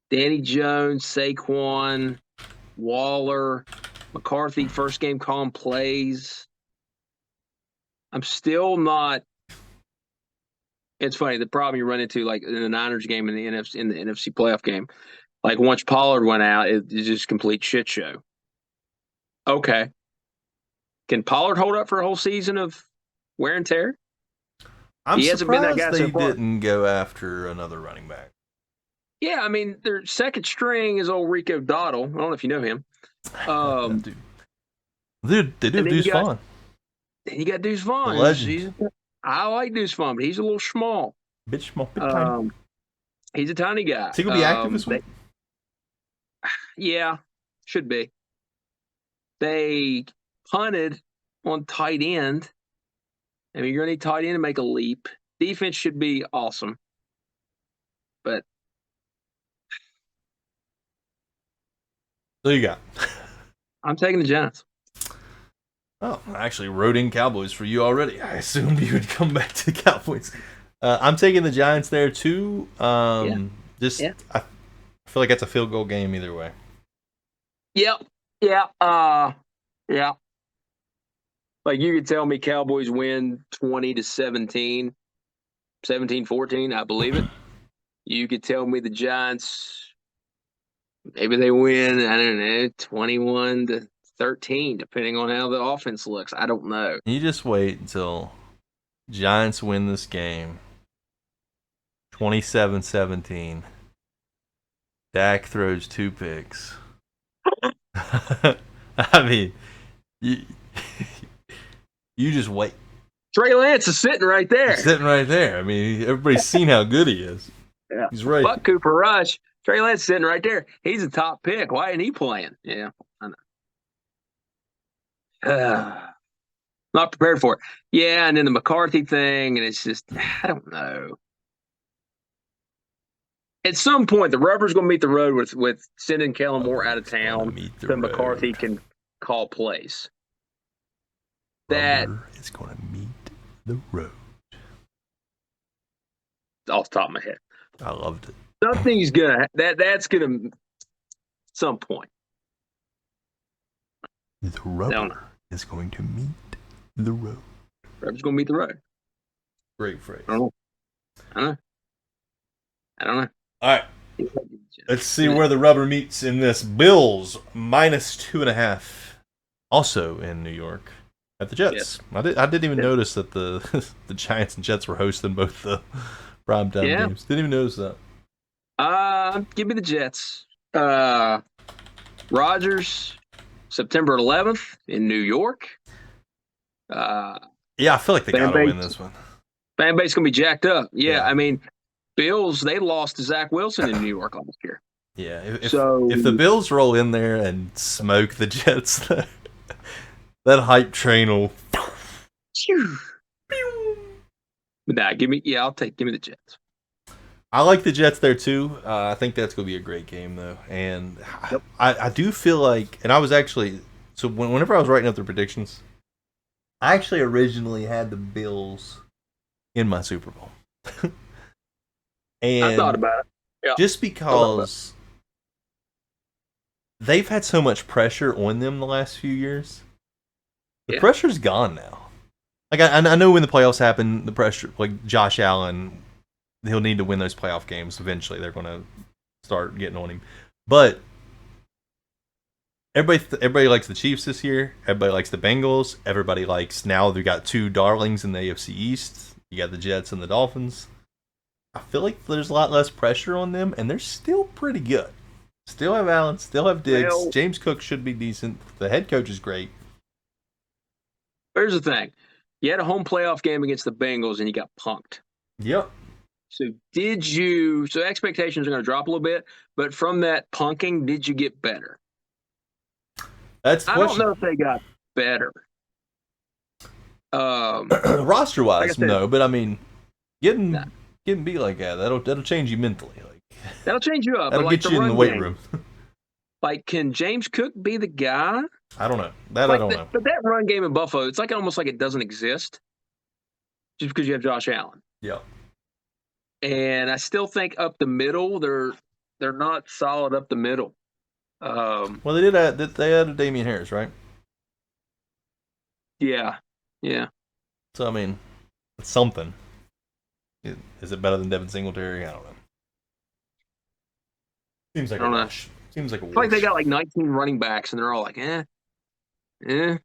Danny Jones, Saquon, Waller, McCarthy, first game calling plays. I'm still not. It's funny. The problem you run into, like in the Niners game and the NFC playoff game, like once Pollard went out, it's just complete shit show. Okay. Can Pollard hold up for a whole season of wear and tear? I'm surprised they didn't go after another running back. Yeah, I mean, their second string is old Rico Dottle. I don't know if you know him. Dude, they do Deuce Vaughn. You got Deuce Vaughn. I like Deuce Vaughn, but he's a little small. Bit small, bit tiny. He's a tiny guy. Is he going to be active this week? Yeah, should be. They punted on tight end. I mean, you're going to need tight end to make a leap. Defense should be awesome. But who you got? I'm taking the Giants. Oh, I actually wrote in Cowboys for you already. I assumed you would come back to the Cowboys. I'm taking the Giants there too. I feel like that's a field goal game either way. Yep. Yeah. Yeah. Like you could tell me Cowboys win 20-17, 17-14, I believe it. You could tell me the Giants, maybe they win, I don't know, 21-13, depending on how the offense looks. I don't know. You just wait until Giants win this game 27-17. Dak throws 2 picks. I mean, you just wait. Trey Lance is sitting right there. He's sitting right there. I mean, everybody's seen how good he is. Yeah. He's right. Fuck Cooper Rush. Trey Lance sitting right there. He's a top pick. Why ain't he playing? Yeah, I know. Not prepared for it. Yeah, and then the McCarthy thing, and it's just, I don't know. At some point, the rubber's going to meet the road with sending Kellen Moore out of town so McCarthy can call plays. That is going to meet the road. Off the top of my head. I loved it. Something's going to, that's going to, some point. The rubber is going to meet the road. Rubber's going to meet the road. Great phrase. I don't know. All right. Let's see where the rubber meets in this. Bills -2.5. Also in New York at the Jets. Yes. I didn't even notice that the Giants and Jets were hosting both the primetime games. Didn't even notice that. Give me the Jets. Rodgers, September 11th in New York. Yeah, I feel like they got to win this one. Fan base going to be jacked up. Yeah, I mean, Bills, they lost to Zach Wilson in New York last year. Yeah, if the Bills roll in there and smoke the Jets, that hype train will. Nah, give me the Jets. I like the Jets there too. I think that's going to be a great game though, and I do feel like, and I was actually whenever I was writing up the predictions, I actually originally had the Bills in my Super Bowl. And I thought about it. Yeah. Just because they've had so much pressure on them the last few years, the pressure's gone now. Like I know when the playoffs happen, the pressure, like Josh Allen, he'll need to win those playoff games eventually. They're going to start getting on him. But everybody likes the Chiefs this year. Everybody likes the Bengals. Everybody likes, now they've got 2 darlings in the AFC East. You got the Jets and the Dolphins. I feel like there's a lot less pressure on them, and they're still pretty good. Still have Allen, still have Diggs. James Cook should be decent. The head coach is great. Here's the thing. You had a home playoff game against the Bengals, and you got punked. Yep. So expectations are going to drop a little bit, but from that punking, did you get better? That's the question. I don't know if they got better. Roster wise, like I said, no, but I mean, getting beat like that'll change you mentally. Like that'll change you up. That'll but like get the you in the run weight game, room. Like, can James Cook be the guy? I don't know. I don't know. But that run game in Buffalo, it's like almost like it doesn't exist, just because you have Josh Allen. Yeah. And I still think up the middle, they're not solid up the middle. Well, they added Damian Harris, right? Yeah. So I mean, it's something. Is it better than Devin Singletary? I don't know. Seems like a wash. Seems like a wash. It's like they got like 19 running backs, and they're all like, eh. I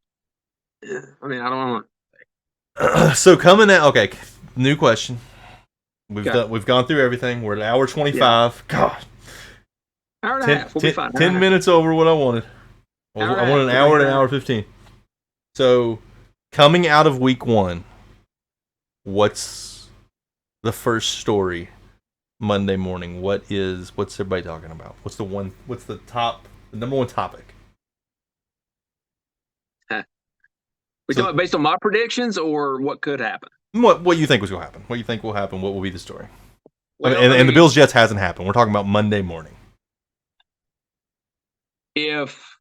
mean, I don't know. So coming out, okay. New question. We've gone through everything. We're at hour 25. Yeah. God. Hour and a half. We'll be fine. 10 minutes over what I wanted. I wanted an hour and an hour 15. So, coming out of week 1, what's the first story Monday morning? What's everybody talking about? What's the number one topic? We talking based on my predictions or what could happen? What you think was going to happen? What you think will happen? What will be the story? Well, and the Bills Jets hasn't happened. We're talking about Monday morning. If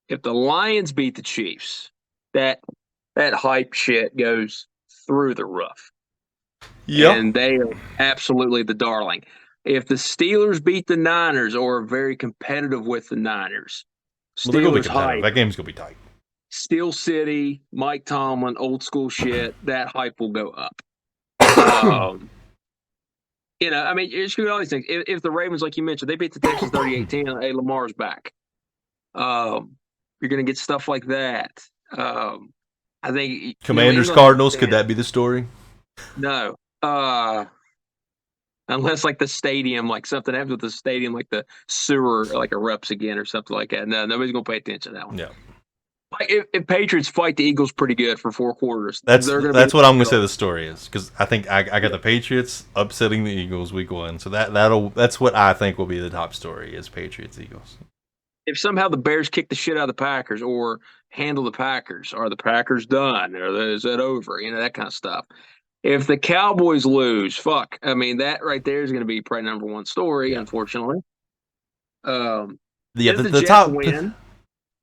the Lions beat the Chiefs, that hype shit goes through the roof. Yeah. And they are absolutely the darling. If the Steelers beat the Niners or are very competitive with the Niners, Steelers hype. That game's going to be tight. Steel City, Mike Tomlin, old school shit, that hype will go up. I mean, it's all these things. If the Ravens, like you mentioned, they beat the Texans 38-10, hey, Lamar's back. You're going to get stuff like that. I think Commanders, Cardinals, could that be the story? No. Unless like the stadium, like something happens with the stadium, like the sewer like erupts again or something like that. No, nobody's going to pay attention to that one. Yeah. Like if Patriots fight the Eagles pretty good for 4 quarters, that's what I'm going to say the story is, because I think I got the Patriots upsetting the Eagles week 1, so that's what I think will be the top story is Patriots Eagles. If somehow the Bears kick the shit out of the Packers or handle the Packers, are the Packers done? Or is that over? That kind of stuff. If the Cowboys lose, fuck. I mean, that right there is going to be probably number one story, unfortunately. The top win.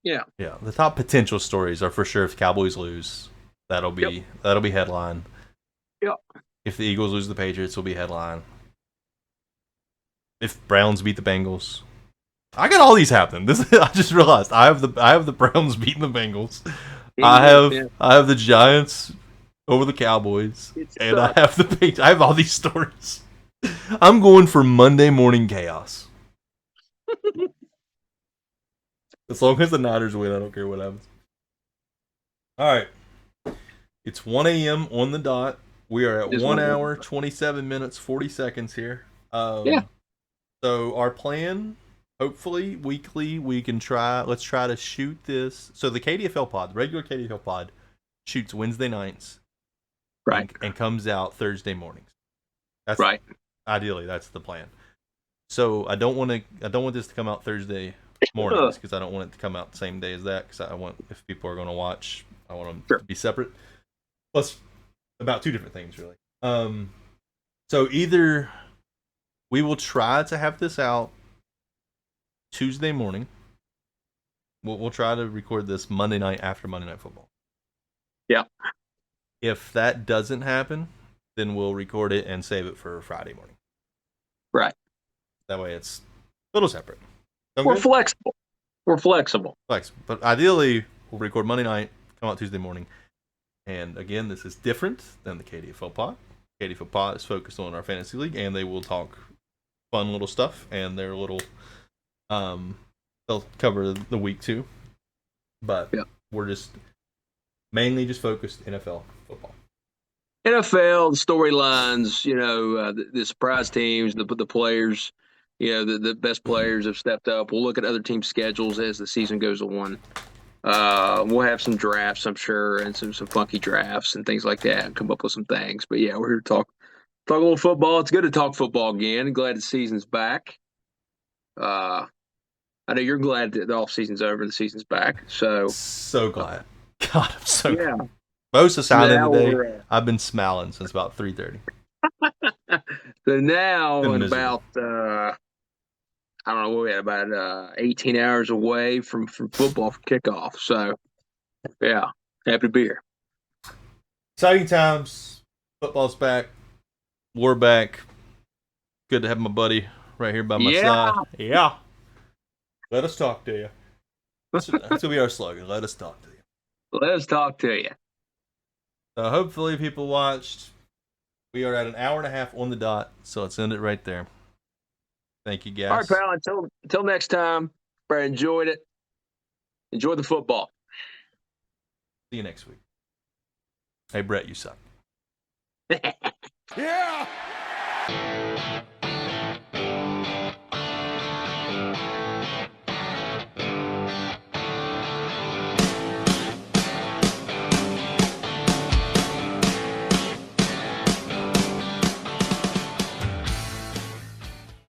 Yeah, the top potential stories are for sure if the Cowboys lose, that'll be headline. Yep. If the Eagles lose the Patriots, will be headline. If Browns beat the Bengals, I got all these happening. I just realized I have the Browns beating the Bengals. I have the Giants over the Cowboys, and I have the Patriots. I have all these stories. I'm going for Monday morning chaos. As long as the Niners win, I don't care what happens. All right. It's 1 a.m. on the dot. We are at 1 hour, 27 minutes, 40 seconds here. So our plan, hopefully, weekly, let's try to shoot this. So the KDFL pod, the regular KDFL pod, shoots Wednesday nights. Right. And comes out Thursday mornings. That's right. Ideally, that's the plan. So I don't want this to come out Thursday mornings because I don't want it to come out the same day as that, because I want, if people are going to watch, I want them to be separate. Plus, about 2 different things really. So either we will try to have this out Tuesday morning. We'll try to record this Monday night after Monday Night Football. Yeah. If that doesn't happen, then we'll record it and save it for Friday morning. Right. That way it's a little separate. We're flexible. But ideally, we'll record Monday night, come out Tuesday morning. And again, this is different than the KDFL pod. KDFL pod is focused on our fantasy league, and they will talk fun little stuff, and they're little, they'll cover the week too. But we're mainly just focused NFL football. NFL, the storylines, the surprise teams, the players, the best players have stepped up. We'll look at other teams' schedules as the season goes on. We'll have some drafts, I'm sure, and some funky drafts and things like that, and come up with some things. But yeah, we're here to talk a little football. It's good to talk football again. Glad the season's back. I know you're glad that the off season's over, the season's back. So glad. God, I'm so. Yeah. Bosa signed in Now today. we're, I've been smiling since about 3:30. so now Been in miserable. about I don't know, what we had about 18 hours away from football for kickoff. So yeah, happy to be here. Exciting times. Football's back. We're back. Good to have my buddy right here by my Yeah. side. Yeah. Let us talk to you. That's gonna be our slogan. Let us talk to you. Let's talk to you. Hopefully people watched. We are at an hour and a half on the dot, so let's end it right there. Thank you, guys. All right, pal. Until next time. I enjoyed it. Enjoy the football. See you next week. Hey, Brett, you suck. Yeah.